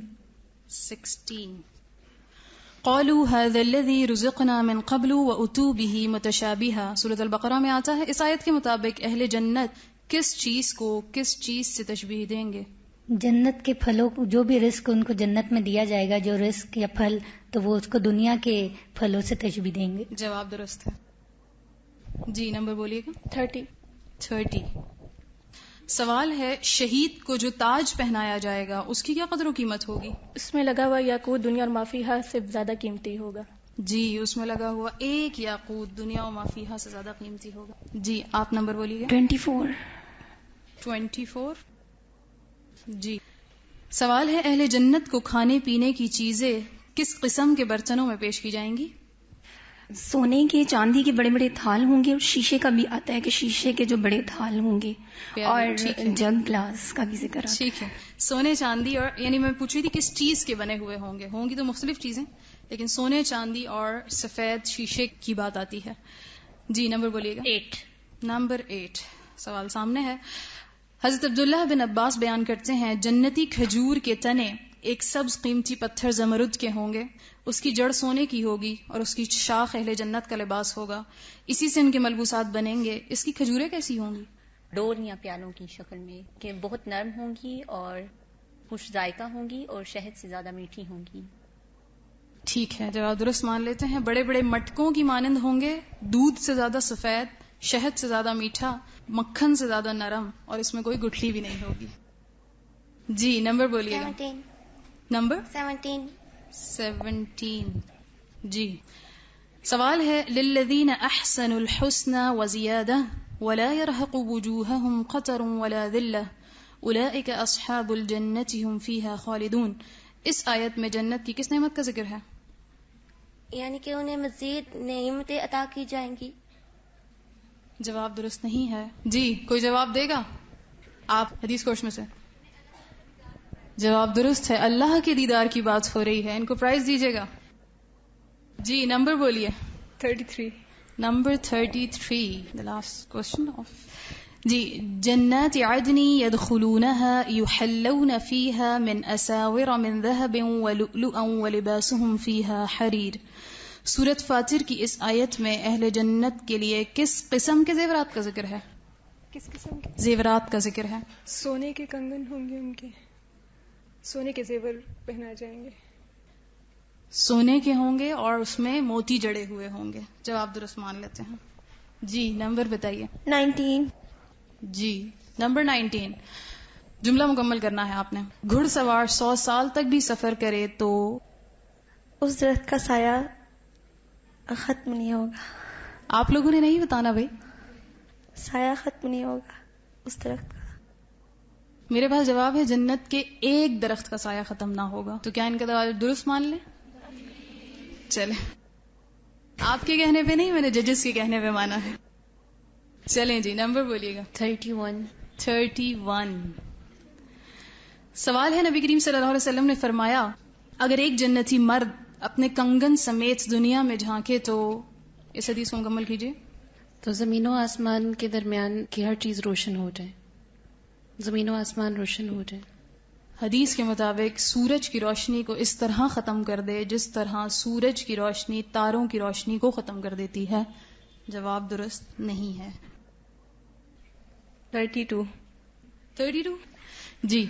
قالوا هذا الذي رزقنا من قبل واتوا به متشابها. سورۃ البقرہ میں آتا ہے. اس آیت کے مطابق اہل جنت کس چیز کو کس چیز سے تشبیہ دیں گے؟ جنت کے پھلوں کو، جو بھی رزق ان کو جنت میں دیا جائے گا، جو رزق یا پھل، تو وہ اس کو دنیا کے پھلوں سے تشبیہ دیں گے. جواب درست ہے. جی نمبر بولیے گا. 30. سوال ہے شہید کو جو تاج پہنایا جائے گا اس کی کیا قدر و قیمت ہوگی؟ اس میں لگا ہوا یاقوت دنیا اور مافیہا سے زیادہ قیمتی ہوگا. جی اس میں لگا ہوا ایک یاقوت دنیا و مافیہا سے زیادہ قیمتی ہوگا. جی آپ نمبر بولیے گا. 24. جی سوال ہے اہل جنت کو کھانے پینے کی چیزیں کس قسم کے برتنوں میں پیش کی جائیں گی؟ سونے کے چاندی کے بڑے بڑے تھال ہوں گے، اور شیشے کا بھی آتا ہے کہ شیشے کے جو بڑے تھال ہوں گے، اور جگ گلاس کا بھی ذکر آتا ہے. ٹھیک ہے. سونے چاندی اور یعنی میں پوچھ رہی تھی کس چیز کے بنے ہوئے ہوں گی تو مختلف چیزیں، لیکن سونے چاندی اور سفید شیشے کی بات آتی ہے. جی نمبر بولیے گا. 8. نمبر 8 سوال سامنے ہے. حضرت عبداللہ بن عباس بیان کرتے ہیں جنتی کھجور کے تنے ایک سبز قیمتی پتھر زمرد کے ہوں گے، اس کی جڑ سونے کی ہوگی اور اس کی شاخ اہل جنت کا لباس ہوگا، اسی سے ان کے ملبوسات بنیں گے. اس کی کھجوریں کیسی ہوں گی؟ ڈور یا پیالوں کی شکل میں، کہ بہت نرم ہوں گی اور خوش ذائقہ ہوں گی اور شہد سے زیادہ میٹھی ہوں گی. ٹھیک ہے جواب درست مان لیتے ہیں. بڑے بڑے مٹکوں کی مانند ہوں گے، دودھ سے زیادہ سفید، شہد سے زیادہ میٹھا، مکھن سے زیادہ نرم، اور اس میں کوئی گٹھلی بھی نہیں ہوگی. جی نمبر بولیے گا. 17. نمبر 17. جی سوال ہے للذین احسنوا الحسنى وزیادہ ولا يرهق وجوههم قتر ولا ذلہ اولئک اصحاب الجنة هم فیہا خالدون. اس آیت میں جنت کی کس نعمت کا ذکر ہے؟ یعنی کہ انہیں مزید نعمتیں عطا کی جائیں گی. جواب درست نہیں ہے. جی کوئی جواب دے گا؟ آپ حدیث کوش میں سے. جواب درست ہے. اللہ کے دیدار کی بات ہو رہی ہے. ان کو پرائز دیجیے گا. جی نمبر بولیے. 33. Number 33 the last question of جی جنات عدن يدخلونها يحلون فيها من أساور من ذهب ولؤلؤا ولباسهم فيها حرير. سورۃ فاطر کی اس آیت میں اہل جنت کے لیے کس قسم کے زیورات کا ذکر ہے؟ کس قسم کے زیورات کا ذکر ہے؟ سونے کے کنگن ہوں گے، ان کے سونے کے زیور پہنائے جائیں گے. سونے کے ہوں گے اور اس میں موتی جڑے ہوئے ہوں گے. جواب درست مان لیتے ہیں. جی نمبر بتائیے. 19. جی نمبر 19 جملہ مکمل کرنا ہے آپ نے. گھڑ سوار 100 سال تک بھی سفر کرے تو اس درخت کا سایہ ختم نہیں ہوگا. آپ لوگوں نے نہیں بتانا بھائی. سایہ ختم نہیں ہوگا اس درخت کا. میرے پاس جواب ہے جنت کے ایک درخت کا سایہ ختم نہ ہوگا. تو کیا ان کا جواب درست مان لیں؟ چلیں آپ کے کہنے پہ نہیں، میں نے ججز کے کہنے پہ مانا ہے. چلیں جی نمبر بولیے گا. 31. سوال ہے نبی کریم صلی اللہ علیہ وسلم نے فرمایا اگر ایک جنتی مرد اپنے کنگن سمیت دنیا میں جھانکے تو اس حدیث کو مکمل کیجیے. تو زمین و آسمان کے درمیان کی ہر چیز روشن ہو جائے، زمین و آسمان روشن ہو جائے. حدیث کے مطابق سورج کی روشنی کو اس طرح ختم کر دے جس طرح سورج کی روشنی تاروں کی روشنی کو ختم کر دیتی ہے. جواب درست نہیں ہے. 32 جی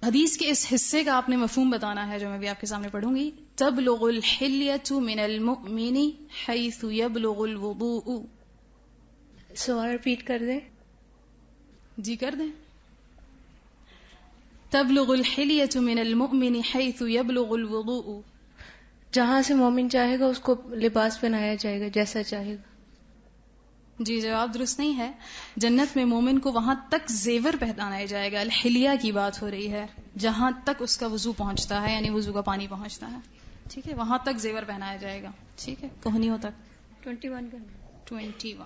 حدیث کے اس حصے کا آپ نے مفہوم بتانا ہے جو میں بھی آپ کے سامنے پڑھوں گی. تبلغ الحلیۃ من المؤمن حیث یبلغ الوضوء. سوال ریپیٹ کر دیں. جی کر دیں. تبلغ الحلیۃ من المؤمن حیث یبلغ الوضوء. جہاں سے مومن چاہے گا اس کو لباس پہنایا جائے گا جیسا چاہے گا. جی جواب درست نہیں ہے. جنت میں مومن کو وہاں تک زیور پہنایا جائے گا. الحلیہ کی بات ہو رہی ہے جہاں تک اس کا وضو پہنچتا ہے، یعنی وضو کا پانی پہنچتا ہے. ٹھیک ہے وہاں تک زیور پہنایا جائے گا. ٹھیک ہے کوہنیوں تک. 21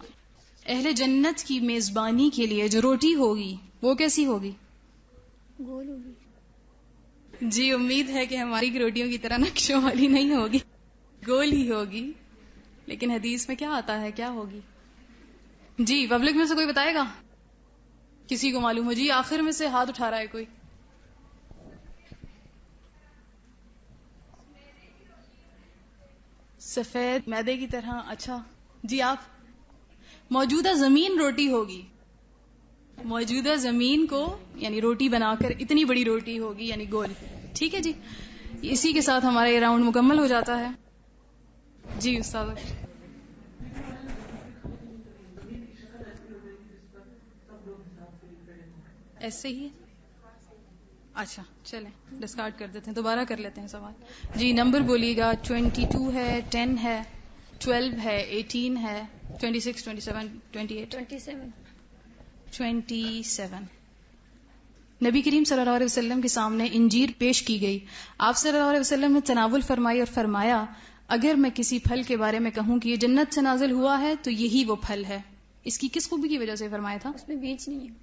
اہل جنت کی میزبانی کے لیے جو روٹی ہوگی وہ کیسی ہوگی؟ گول ہوگی. جی امید ہے کہ ہماری روٹیوں کی طرح نقشوں والی نہیں ہوگی، گول ہی ہوگی. لیکن حدیث میں کیا آتا ہے، کیا ہوگی؟ جی پبلک میں سے کوئی بتائے گا؟ کسی کو معلوم ہو؟ جی آخر میں سے ہاتھ اٹھا رہا ہے کوئی. سفید میدے کی طرح. اچھا جی آپ. موجودہ زمین روٹی ہوگی. موجودہ زمین کو یعنی روٹی بنا کر اتنی بڑی روٹی ہوگی یعنی گول. ٹھیک ہے جی. اسی کے ساتھ ہمارا یہ راؤنڈ مکمل ہو جاتا ہے. جی استاد ایسے ہی. اچھا چلیں ڈسکارڈ کر دیتے ہیں, دوبارہ کر لیتے ہیں سوال. جی نمبر بولیے گا. 22 ہے, 10 ہے, 12 ہے, 18 ہے, 26, 27, 28. 27. نبی کریم صلی اللہ علیہ وسلم کے سامنے انجیر پیش کی گئی. آپ صلی اللہ علیہ وسلم نے تناول فرمائی اور فرمایا اگر میں کسی پھل کے بارے میں کہوں کہ یہ جنت سے نازل ہوا ہے تو یہی وہ پھل ہے. اس کی کس خوبی کی وجہ سے فرمایا تھا؟ اس میں بیج نہیں ہے,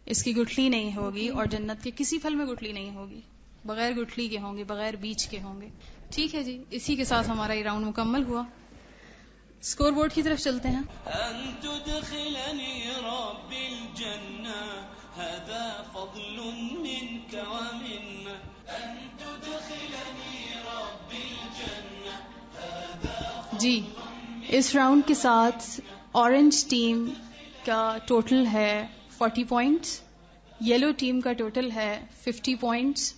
اس کی گٹھلی نہیں ہوگی, اور جنت کے کسی پھل میں گٹھلی نہیں ہوگی. بغیر گٹھلی کے ہوں گے, بغیر بیج کے ہوں گے. ٹھیک ہے جی. اسی کے ساتھ ہمارا یہ راؤنڈ مکمل ہوا. اسکور بورڈ کی طرف چلتے ہیں. جی اس راؤنڈ کے ساتھ اورنج ٹیم کا ٹوٹل ہے 40 پوائنٹس, یلو ٹیم کا ٹوٹل ہے 50 پوائنٹس,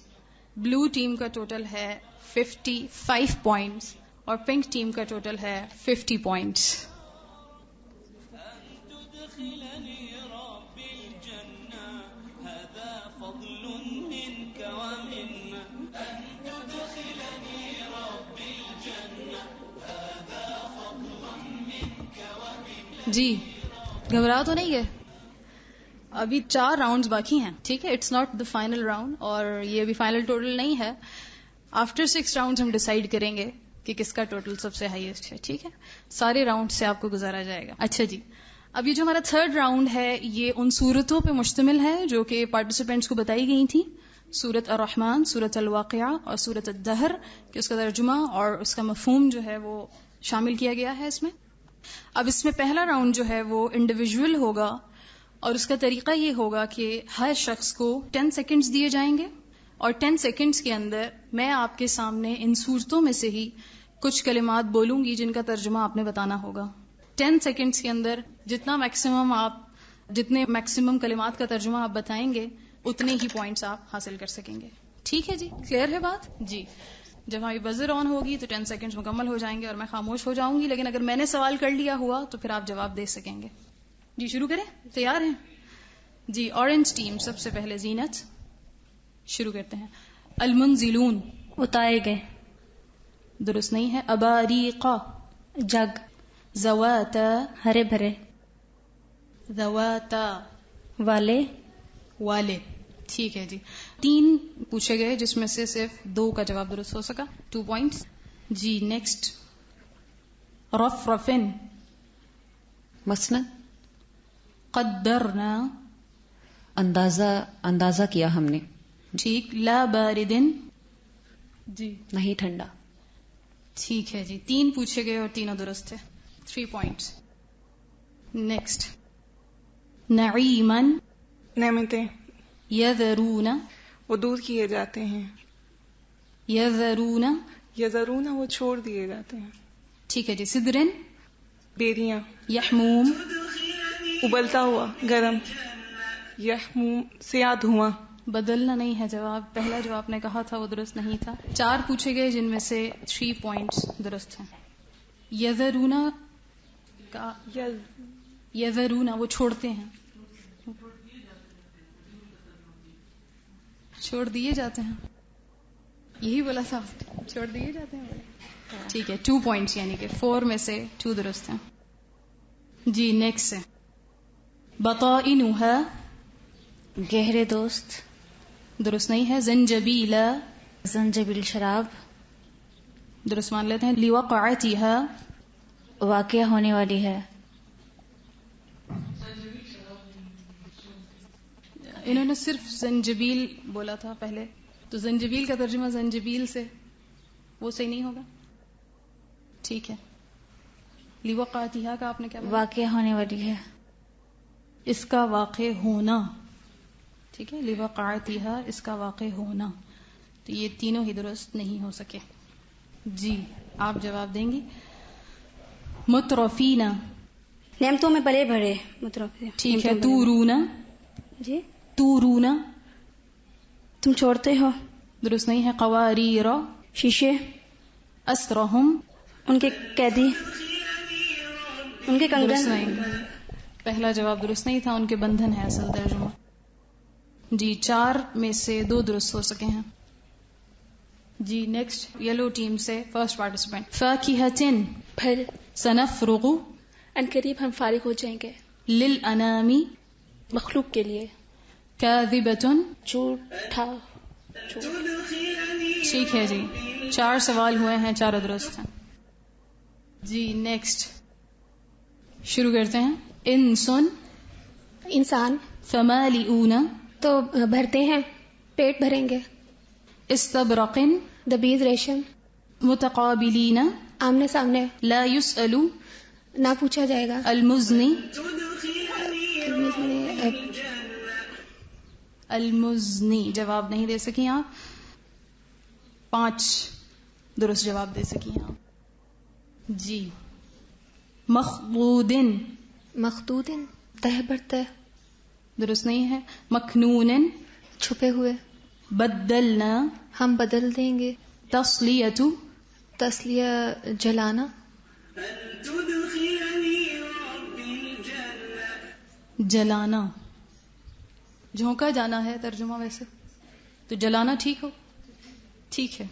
بلو ٹیم کا ٹوٹل ہے 55 پوائنٹس, اور پنک ٹیم کا ٹوٹل ہے 50 پوائنٹس. جی گھبرا تو نہیں ہے, ابھی 4 راؤنڈز باقی ہیں. ٹھیک ہے, it's not the final round, اور یہ ابھی فائنل ٹوٹل نہیں ہے. آفٹر 6 راؤنڈز ہم ڈیسائیڈ کریں گے کہ کس کا ٹوٹل سب سے ہائیسٹ ہے. ٹھیک ہے, سارے راؤنڈ سے آپ کو گزارا جائے گا. اچھا جی, اب یہ جو ہمارا 3rd راؤنڈ ہے یہ ان صورتوں پہ مشتمل ہے جو کہ پارٹیسپینٹس کو بتائی گئی تھیں. سورۃ الرحمن, سورۃ الواقعہ اور سورۃ الدہر, کہ اس کا ترجمہ اور اس کا مفہوم جو ہے وہ شامل کیا گیا ہے اس میں. اب اس میں پہلا راؤنڈ جو ہے وہ انڈیویجول ہوگا, اور اس کا طریقہ یہ ہوگا کہ ہر شخص کو 10 سیکنڈز دیے جائیں گے, اور 10 سیکنڈز کے اندر میں آپ کے سامنے ان صورتوں میں سے ہی کچھ کلمات بولوں گی جن کا ترجمہ آپ نے بتانا ہوگا. 10 سیکنڈز کے اندر جتنے میکسیمم کلمات کا ترجمہ آپ بتائیں گے اتنے ہی پوائنٹس آپ حاصل کر سکیں گے. ٹھیک ہے جی, کلیئر ہے بات؟ جی جب ہماری بزر آن ہوگی تو 10 سیکنڈز مکمل ہو جائیں گے اور میں خاموش ہو جاؤں گی, لیکن اگر میں نے سوال کر لیا ہوا تو پھر آپ جواب دے سکیں گے. جی شروع کریں, تیار ہیں؟ جی اورنج ٹیم سب سے پہلے زینت شروع کرتے ہیں. المنزلون اتارے گئے. درست نہیں ہے. اباریقا جگ. زواتا ہرے بھرے. زواتا والے والے. ٹھیک ہے جی. 3 پوچھے گئے جس میں سے صرف 2 کا جواب درست ہو سکا, 2 پوائنٹس. جی نیکسٹ. رفرفن مسند. قدرنا اندازہ کیا ہم نے. ٹھیک. لا باردن جی نہیں ٹھنڈا. ٹھیک ہے جی. 3 پوچھے گئے اور تینوں درست ہے, 3 پوائنٹس. نیکسٹ. نعیمن نعمتیں. یذرون وہ دور کیے جاتے ہیں. یذرون یذرون وہ چھوڑ دیے جاتے ہیں. ٹھیک ہے جی. سدرن بیریاں. یحموم ابلتا ہوا گرم. یحموم سیاہ دھواں. بدلنا نہیں ہے جواب, پہلا جو آپ نے کہا تھا وہ درست نہیں تھا. 4 پوچھے گئے جن میں سے 3 پوائنٹس درست ہیں. یذرونا کا یذرونا وہ چھوڑتے ہیں, چھوڑ دیے جاتے ہیں. یہی بولا تھا, چھوڑ دیے جاتے ہیں. ٹھیک ہے, 2 پوائنٹس یعنی کہ 4 میں سے 2 درست ہیں. جی نیکسٹ ہے. بطائنها گہرے دوست. درست نہیں ہے. زنجبیلا زنجبیل شراب. درست مان لیتے ہیں. لوقعتها واقع ہونے والی ہے. انہوں نے صرف زنجبیل بولا تھا پہلے, تو زنجبیل کا ترجمہ زنجبیل سے وہ صحیح نہیں ہوگا. ٹھیک ہے. لوقعتها کا آپ نے کیا بولا؟ واقع ہونے والی ہے. اس کا واقع ہونا. ٹھیک ہے. لوقعتها اس کا واقع ہونا. تو یہ تینوں ہی درست نہیں ہو سکے. جی آپ جواب دیں گی. مترفینا. نعمتوں میں بڑے بڑے مترفی. ٹھیک ہے. تورونا. جی تورونا تم چھوڑتے ہو. درست نہیں ہے. قواریر. شیشے. اسرہم ان کے قیدی. ان کے کنگن. درست نہیں. پہلا جواب درست نہیں تھا. ان کے بندھن ہے اصل ترجمہ. جی 4 میں سے 2 درست ہو سکے ہیں. جی نیکسٹ یلو ٹیم سے فرسٹ پارٹیسپینٹ. فاکہۃ پھل. سنفرغ ان قریب ہم فارغ ہو جائیں گے. للانام مخلوق کے لیے. کاذبۃ جھوٹا. ٹھیک ہے جی. 4 سوال ہوئے ہیں, 4 درست ہیں. جی نیکسٹ شروع کرتے ہیں. انسن انسان. فمالئون تو بھرتے ہیں, پیٹ بھریں گے. استبرق دبیز ریشم. متقابلین آمنے سامنے. لا يسأل نہ پوچھا جائے گا. المزنی. المزنی جواب نہیں دے سکی آپ. 5 درست جواب دے سکی آپ. جی مخبود. مخدود تہ بر تہ. درست نہیں ہے. مکنون چھپے ہوئے. بدلنا ہم بدل دیں گے. تصلیۃ تسلیہ جلانا. جلانا جھونکا جانا ہے ترجمہ. ویسے تو جلانا ٹھیک ہو. ٹھیک ہے.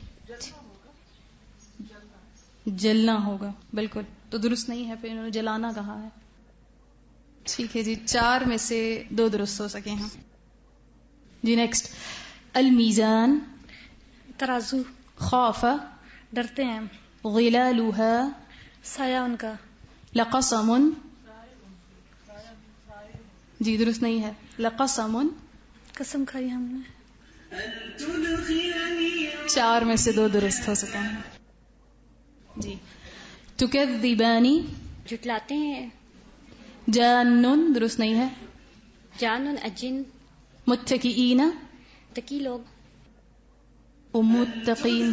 جلنا ہوگا بالکل. تو درست نہیں ہے, پھر انہوں نے جلانا کہا ہے. ٹھیک ہے جی. 4 میں سے 2 درست ہو سکے ہیں. جی نیکسٹ. المیزان ترازو. خوف ڈرتے ہیں. ظلالها سایہ ان کا. لقسم جی درست نہیں ہے. لقسم قسم کھائی ہم نے. 4 میں سے 2 درست ہو سکے ہیں. جی تکذبانی جھٹلاتے ہیں. جانن درست نہیں ہے. جانن اجن. متکئین تکی لوگ. متقین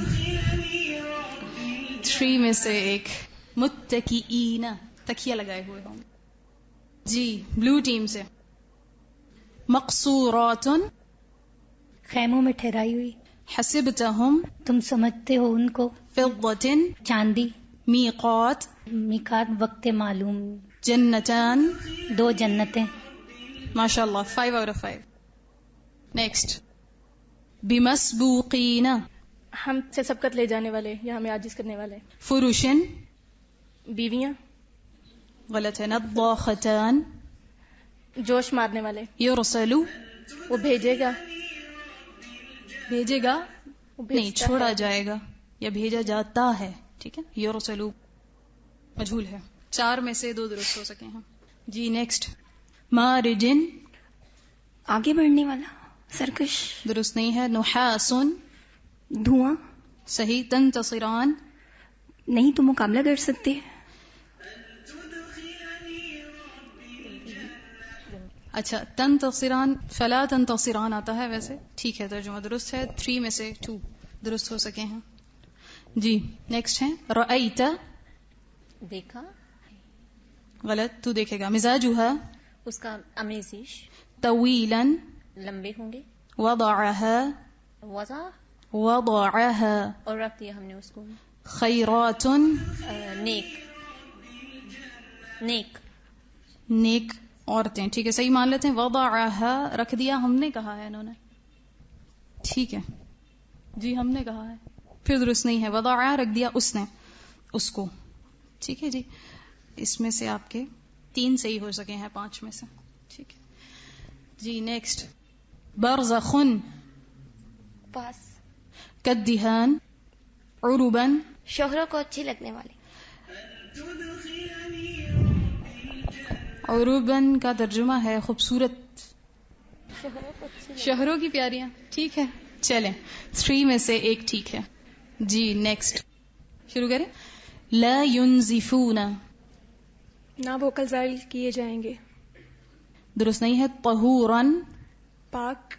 3 میں سے 1. متکئین تکیہ لگائے ہوئے ہوں. جی بلو ٹیم سے. مقصورات خیموں میں ٹھہرائی ہوئی. حسبتہم تم سمجھتے ہو ان کو. فضۃ چاندی. میقات میقات وقت معلوم. جنتان 2 جنتیں. ماشاء اللہ 5 out of 5. نیکسٹ. بمسبوقین ہم سے سبقت لے جانے والے یا ہمیں عاجز کرنے والے. فرشن بیویاں. غلط ہے. نضاختان جوش مارنے والے. یرسلو وہ بھیجے گا. بھیجے گا وہ نہیں, بھیجتا چھوڑا ہے. جائے گا یا بھیجا جاتا ہے. ٹھیک ہے. یرسلو مجھول ہے. 4 میں سے 2 درست ہو سکے ہیں. جی نیکسٹ. مارجن آگے بڑھنے والا. سرکش. درست نہیں ہے. نحاسن دھواں. صحیح. تنتصران نہیں تو مقابلہ کر سکتے. اچھا تنتصران فلا تنتصران آتا ہے ویسے. ٹھیک ہے ترجمہ درست ہے. 3 میں سے 2 درست ہو سکے ہیں. جی نیکسٹ ہے. رأیت دیکھا. غلط. تو دیکھے گا. مزاجها اس کا آمیزش. طویلا لمبے ہوں گے. وضعها وضع وضعها اور رکھ دیا ہم نے اس کو. خیرات نیک. نیک نیک عورتیں. ٹھیک ہے صحیح مان لیتے ہیں. وضعها رکھ دیا ہم نے کہا ہے انہوں نے. ٹھیک ہے جی ہم نے کہا ہے. پھر درست نہیں ہے. وضعها رکھ دیا اس نے اس کو. ٹھیک ہے جی. اس میں سے آپ کے 3 صحیح ہو سکے ہیں 5 میں سے. ٹھیک ہے جی نیکسٹ. برزخن پاس. کدہان عربا شوہروں کو اچھی لگنے والی. عربن کا ترجمہ ہے خوبصورت. شوہروں کو اچھی شوہروں کی پیاریاں. ٹھیک ہے چلیں 3 میں سے 1 ٹھیک ہے. جی نیکسٹ شروع کریں. لا ينزفون نہ ووکل زائل کیے جائیں گے. درست نہیں ہے. طہورا پاک.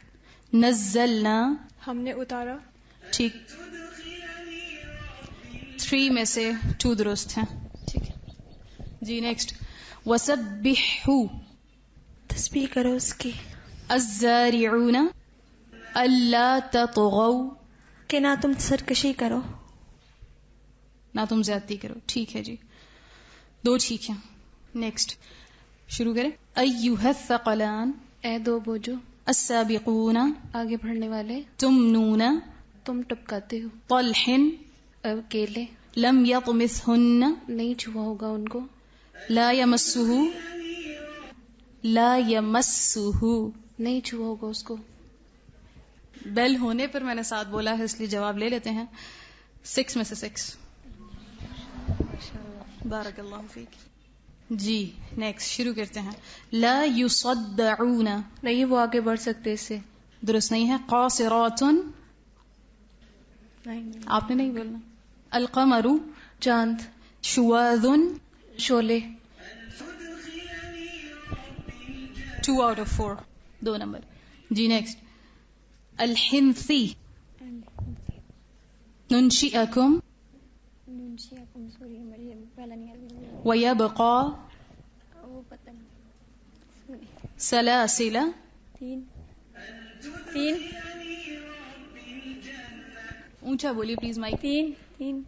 نزلنا ہم نے اتارا. ٹھیک. 3 میں سے 2 درست ہیں. ٹھیک ہے جی نیکسٹ وسبحوا تسبیح کرو اس کی. الزارعون الا تطغوا کہ نہ تم سرکشی کرو. نہ تم زیادتی کرو. ٹھیک ہے جی, 2 ٹھیک ہیں. نیکسٹ شروع کریں. ایھا الثقلان اے 2 بوجھو. السابقون آگے بڑھنے والے. تمنون تم ٹپکاتے ہو. طلح کیلے. لم یطمثہن نہیں چھوا ہوگا ان کو. لا یمسہ نہیں چھوا ہوگا اس کو. بیل ہونے پر میں نے 7 بولا ہے اس لیے جواب لے لیتے ہیں. 6 میں سے 6. بارک اللہ فیک. جی نیکسٹ شروع کرتے ہیں. لا یصدعون نہیں وہ آگے بڑھ سکتے اس سے. درست نہیں ہے. قاصرات آپ نے نہیں بولنا. القمر چاند. شواذ شولے. 2 out of 4 2 نمبر. جی نیکسٹ. الحنثی ننشئکم ویبقى سلاسل. 3 اونچا بولیے پلیز مائک. 3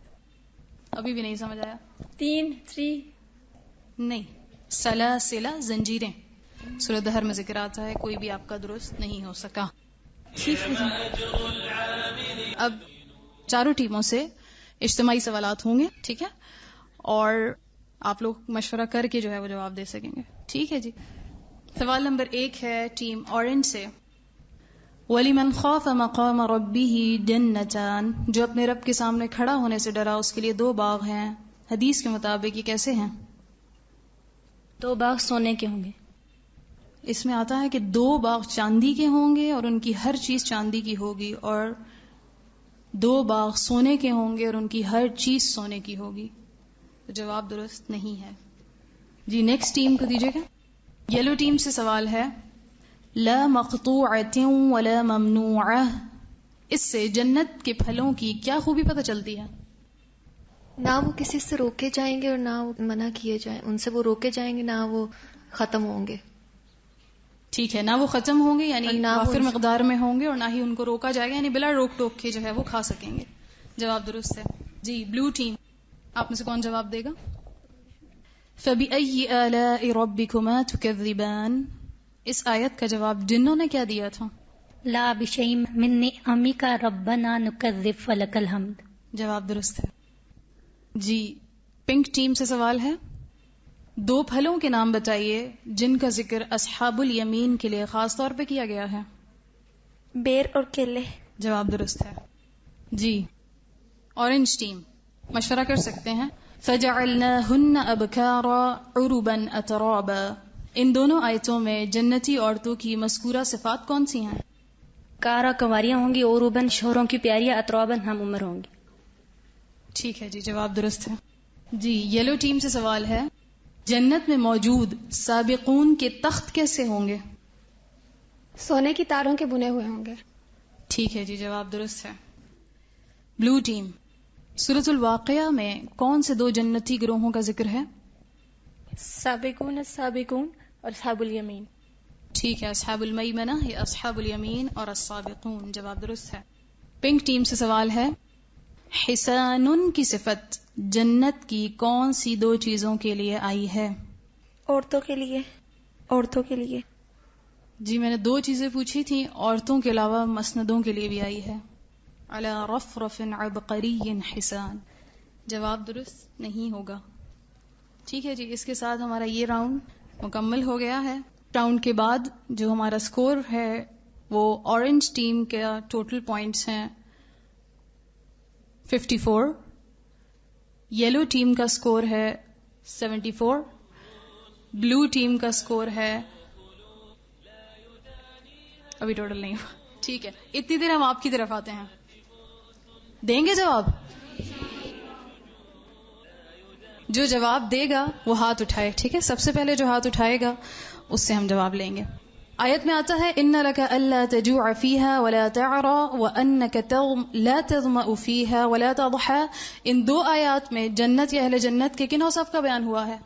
ابھی بھی نہیں سمجھ آیا. 3 نہیں, سلاسل زنجیریں. سورۃ دہر میں ذکر آتا ہے. کوئی بھی آپ کا درست نہیں ہو سکا. ٹھیک ہے. اب چاروں ٹیموں سے اجتماعی سوالات ہوں گے. ٹھیک ہے, اور آپ لوگ مشورہ کر کے جو ہے وہ جواب دے سکیں گے. ٹھیک ہے جی. سوال نمبر 1 ہے ٹیم اورنج سے. وَلِمَنْ خَافَ مَقَامَ رَبِّهِ جَنَّتَانِ جو اپنے رب کے سامنے کھڑا ہونے سے ڈرا اس کے لیے 2 باغ ہیں. حدیث کے مطابق یہ کیسے ہیں؟ 2 باغ سونے کے ہوں گے. اس میں آتا ہے کہ 2 باغ چاندی کے ہوں گے اور ان کی ہر چیز چاندی کی ہوگی, اور 2 باغ سونے کے ہوں گے اور ان کی ہر چیز سونے کی ہوگی. تو جواب درست نہیں ہے. جی نیکسٹ ٹیم کو دیجیے گا. یلو ٹیم سے سوال ہے. لا مقطوعۃ ولا ممنوعہ اس سے جنت کے پھلوں کی کیا خوبی پتہ چلتی ہے؟ نہ وہ کسی سے روکے جائیں گے اور نہ وہ منع کیے جائیں. ان سے وہ روکے جائیں گے نہ وہ ختم ہوں گے. ٹھیک ہے, نہ وہ ختم ہوں گے یعنی وافر مقدار میں ہوں گے, اور نہ ہی ان کو روکا جائے گا یعنی بلا روک ٹوک کے جو ہے وہ کھا سکیں گے. جواب درست ہے. جی بلو ٹیم, آپ میں سے کون جواب دے گا؟ فَبِأَيِّ آلَاءِ رَبِّكُمَا تُكَذِّبَانِ اس آیت کا جواب جنوں نے کیا دیا تھا؟ لا بشیء من نعمک ربنا نکذب فلک الحمد. جواب درست ہے. جی پنک ٹیم سے سوال ہے. 2 پھلوں کے نام بتائیے جن کا ذکر اصحاب الیمین کے لیے خاص طور پہ کیا گیا ہے. بیر اور کیلے. جواب درست ہے. جی اورنج ٹیم مشورہ کر سکتے ہیں. فجعلناہن ابکارا عربا اترابا ان دونوں آیتوں میں جنتی عورتوں کی مذکورہ صفات کون سی ہیں؟ کارا کنواریاں ہوں گی, عروبن شوہروں کی پیاریاں, اترابن ہم عمر ہوں گی. ٹھیک ہے جی, جواب درست ہے. جی یلو ٹیم سے سوال ہے. جنت میں موجود سابقون کے تخت کیسے ہوں گے؟ سونے کی تاروں کے بنے ہوئے ہوں گے. ٹھیک ہے جی, جواب درست ہے. بلو ٹیم سورۃ الواقعہ میں کون سے 2 جنتی گروہوں کا ذکر ہے؟ سابقون السابقون اور اصحاب الیمین. ٹھیک ہے, اصحاب المیمنہ یا اصحاب الیمین اور السابقون. جواب درست ہے. پنک ٹیم سے سوال ہے. حسان کی صفت جنت کی کون سی 2 چیزوں کے لیے آئی ہے؟ عورتوں کے لیے. عورتوں کے لیے. جی میں نے 2 چیزیں پوچھی تھیں, عورتوں کے علاوہ مسندوں کے لیے بھی آئی ہے. علی رفرف عبقری حسان. جواب درست نہیں ہوگا. ٹھیک ہے جی, اس کے ساتھ ہمارا یہ راؤنڈ مکمل ہو گیا ہے. راؤنڈ کے بعد جو ہمارا سکور ہے وہ اورنج ٹیم کا ٹوٹل پوائنٹس ہیں 54, یلو ٹیم کا سکور ہے 74, بلو ٹیم کا سکور ہے ابھی ٹوٹل نہیں ہوا. ٹھیک ہے, اتنی دیر ہم آپ کی طرف آتے ہیں. دیں گے جواب؟ جو جواب دے گا وہ ہاتھ اٹھائے. ٹھیک ہے, سب سے پہلے جو ہاتھ اٹھائے گا اس سے ہم جواب لیں گے. آیت میں آتا ہے ان لک الا تجوع فیہا ولا تعرى وانک لا تظمأ فیہا ولا تضحى. ان 2 آیات میں جنت یا اہل جنت کے کن اوصاف کا بیان ہوا ہے؟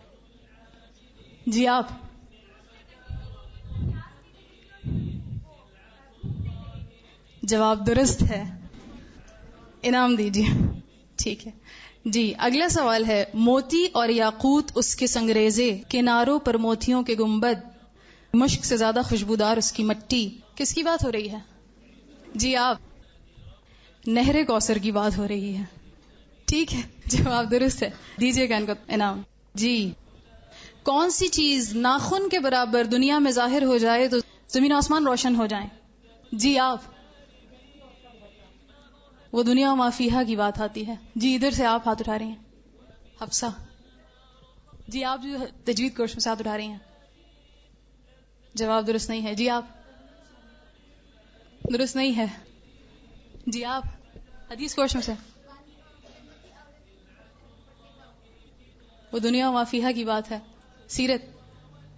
جی آپ. جواب درست ہے, انعام دیجیے. ٹھیک ہے جی. اگلا سوال ہے, موتی اور یاقوت اس کے سنگریزے, کناروں پر موتیوں کے گنبد, مشک سے زیادہ خوشبودار اس کی مٹی, کس کی بات ہو رہی ہے؟ جی آپ. نہر کوثر کی بات ہو رہی ہے. ٹھیک ہے, جواب درست ہے, دیجیے گا ان کو انعام. جی. کون سی چیز ناخن کے برابر دنیا میں ظاہر ہو جائے تو زمین و آسمان روشن ہو جائیں؟ جی آپ. وہ دنیا و ما فیہا کی بات آتی ہے. جی ادھر سے آپ ہاتھ اٹھا رہی ہیں, حفصہ. جی آپ جو تجوید کورس میں سے ہاتھ اٹھا رہی ہیں. جواب درست نہیں ہے. جی آپ. درست نہیں ہے. جی آپ حدیث کورس میں سے. وہ دنیا و ما فیہا کی بات ہے, سیرت.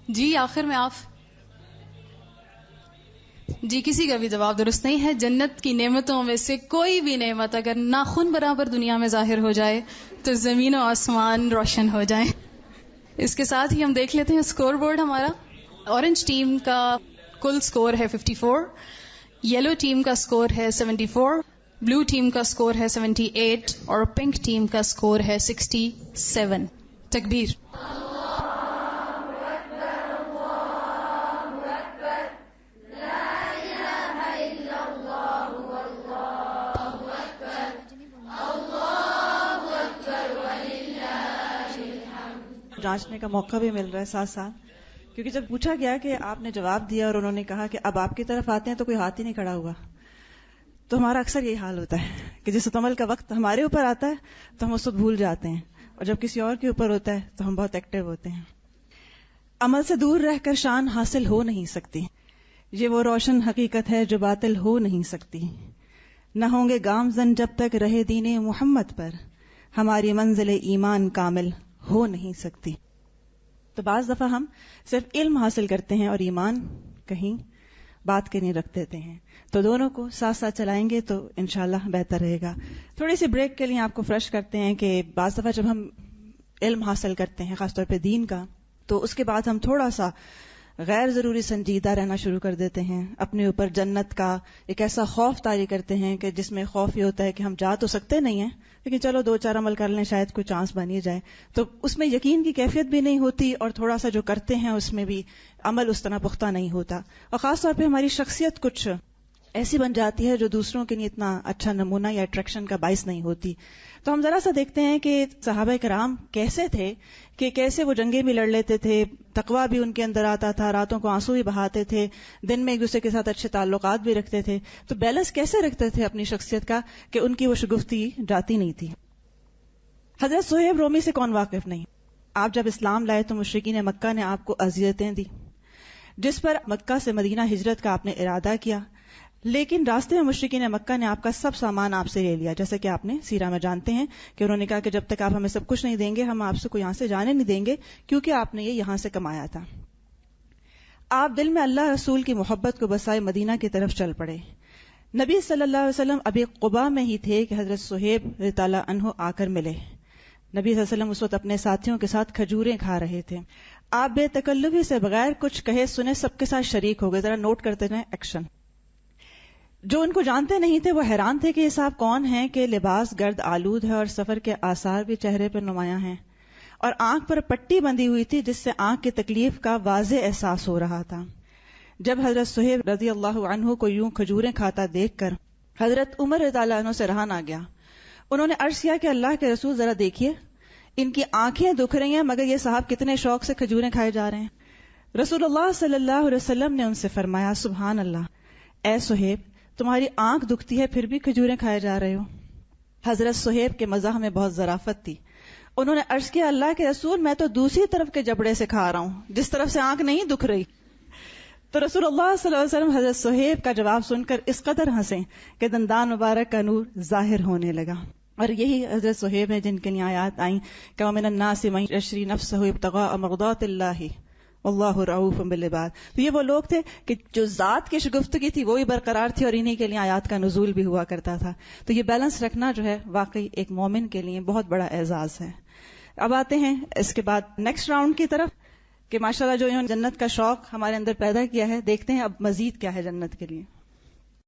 جی آخر میں آپ. جی کسی کا بھی جواب درست نہیں ہے. جنت کی نعمتوں میں سے کوئی بھی نعمت اگر ناخن برابر دنیا میں ظاہر ہو جائے تو زمین و آسمان روشن ہو جائیں. اس کے ساتھ ہی ہم دیکھ لیتے ہیں اسکور بورڈ ہمارا. اورنج ٹیم کا کل سکور ہے 54, یلو ٹیم کا سکور ہے 74, بلو ٹیم کا سکور ہے 78 اور پنک ٹیم کا سکور ہے 67. تکبیر. جانچنے کا موقع بھی مل رہا ہے ساتھ ساتھ, کیونکہ جب پوچھا گیا کہ آپ نے جواب دیا اور انہوں نے کہا کہ اب آپ کی طرف آتے ہیں تو کوئی ہاتھ ہی نہیں کھڑا ہوا, تو ہمارا اکثر یہی حال ہوتا ہے کہ جس عمل کا وقت ہمارے اوپر آتا ہے تو ہم اس کو بھول جاتے ہیں, اور جب کسی اور کے اوپر ہوتا ہے تو ہم بہت ایکٹیو ہوتے ہیں. عمل سے دور رہ کر شان حاصل ہو نہیں سکتی, یہ وہ روشن حقیقت ہے جو باطل ہو نہیں سکتی. نہ ہوں گے گامزن جب تک رہے دین محمد پر, ہماری منزل ایمان کامل ہو نہیں سکتی. تو بعض دفعہ ہم صرف علم حاصل کرتے ہیں اور ایمان کہیں بات کے نہیں رکھ دیتے ہیں, تو دونوں کو ساتھ ساتھ چلائیں گے تو انشاءاللہ بہتر رہے گا. تھوڑی سی بریک کے لیے آپ کو فریش کرتے ہیں کہ بعض دفعہ جب ہم علم حاصل کرتے ہیں خاص طور پہ دین کا, تو اس کے بعد ہم تھوڑا سا غیر ضروری سنجیدہ رہنا شروع کر دیتے ہیں. اپنے اوپر جنت کا ایک ایسا خوف طاری کرتے ہیں کہ جس میں خوف یہ ہوتا ہے کہ ہم جا تو سکتے نہیں ہیں لیکن چلو 2-4 عمل کر لیں, شاید کوئی چانس بن ہی جائے. تو اس میں یقین کی کیفیت بھی نہیں ہوتی, اور تھوڑا سا جو کرتے ہیں اس میں بھی عمل اس طرح پختہ نہیں ہوتا, اور خاص طور پہ ہماری شخصیت کچھ ایسی بن جاتی ہے جو دوسروں کے لیے اتنا اچھا نمونہ یا اٹریکشن کا باعث نہیں ہوتی. تو ہم ذرا سا دیکھتے ہیں کہ صحابہ کرام کیسے تھے, کہ کیسے وہ جنگیں بھی لڑ لیتے تھے, تقویٰ بھی ان کے اندر آتا تھا, راتوں کو آنسو بھی بہاتے تھے, دن میں ایک دوسرے کے ساتھ اچھے تعلقات بھی رکھتے تھے. تو بیلنس کیسے رکھتے تھے اپنی شخصیت کا کہ ان کی وہ شگفتی جاتی نہیں تھی. حضرت صہیب رومی سے کون واقف نہیں؟ آپ جب اسلام لائے تو مشرکین مکہ نے آپ کو اذیتیں دی, جس پر مکہ سے مدینہ ہجرت کا آپ نے ارادہ کیا, لیکن راستے میں مشرکین مکہ نے آپ کا سب سامان آپ سے لے لیا. جیسا کہ آپ نے سیرہ میں جانتے ہیں کہ انہوں نے کہا کہ جب تک آپ ہمیں سب کچھ نہیں دیں گے ہم آپ سے کوئی یہاں سے جانے نہیں دیں گے, کیونکہ آپ نے یہ یہاں سے کمایا تھا. آپ دل میں اللہ رسول کی محبت کو بسائے مدینہ کی طرف چل پڑے. نبی صلی اللہ علیہ وسلم ابھی قبا میں ہی تھے کہ حضرت صہیب رضی اللہ عنہ آ کر ملے. نبی صلی اللہ علیہ وسلم اس وقت اپنے ساتھیوں کے ساتھ کھجوریں کھا رہے تھے. آپ بے تکلفی سے بغیر کچھ کہے سنے سب کے ساتھ شریک ہو گئے. ذرا نوٹ کرتے رہیں ایکشن. جو ان کو جانتے نہیں تھے وہ حیران تھے کہ یہ صاحب کون ہیں کہ لباس گرد آلود ہے اور سفر کے آثار بھی چہرے پر نمایاں ہیں, اور آنکھ پر پٹی بندھی ہوئی تھی جس سے آنکھ کی تکلیف کا واضح احساس ہو رہا تھا. جب حضرت صہیب رضی اللہ عنہ کو یوں کھجوریں کھاتا دیکھ کر حضرت عمر رضی اللہ عنہ سے رہا نہ گیا. انہوں نے عرض کیا کہ اللہ کے رسول ذرا دیکھیے, ان کی آنکھیں دکھ رہی ہیں مگر یہ صاحب کتنے شوق سے کھجوریں کھائے جا رہے ہیں. رسول اللہ صلی اللہ علیہ وسلم نے ان سے فرمایا, سبحان اللہ, اے صہیب تمہاری آنکھ دکھتی ہے پھر بھی کھجوریں کھائے جا رہے ہو. حضرت صہیب کے مزاح میں بہت ظرافت تھی. انہوں نے عرض کیا, اللہ کے رسول میں تو دوسری طرف کے جبڑے سے کھا رہا ہوں جس طرف سے آنکھ نہیں دکھ رہی. تو رسول اللہ صلی اللہ علیہ وسلم حضرت صہیب کا جواب سن کر اس قدر ہنسے کہ دندان مبارک کا نور ظاہر ہونے لگا. اور یہی حضرت صہیب ہیں جن کے لیے آیات آئیں کہ وَمِنَ النَّاسِ مَن يَشْرِي نَفْسَهُ ابْتِغَاءَ مَرْضَاتِ اللَّهِ وَاللَّهُ رَءُوفٌ بِالْعِبَادِ. تو یہ وہ لوگ تھے کہ جو ذات کی شگفتگی تھی وہی برقرار تھی, اور انہی کے لیے آیات کا نزول بھی ہوا کرتا تھا. تو یہ بیلنس رکھنا جو ہے واقعی ایک مومن کے لیے بہت بڑا اعزاز ہے. اب آتے ہیں اس کے بعد نیکسٹ راؤنڈ کی طرف. کہ ماشاءاللہ جو انہوں نے جنت کا شوق ہمارے اندر پیدا کیا ہے، دیکھتے ہیں اب مزید کیا ہے جنت کے لیے.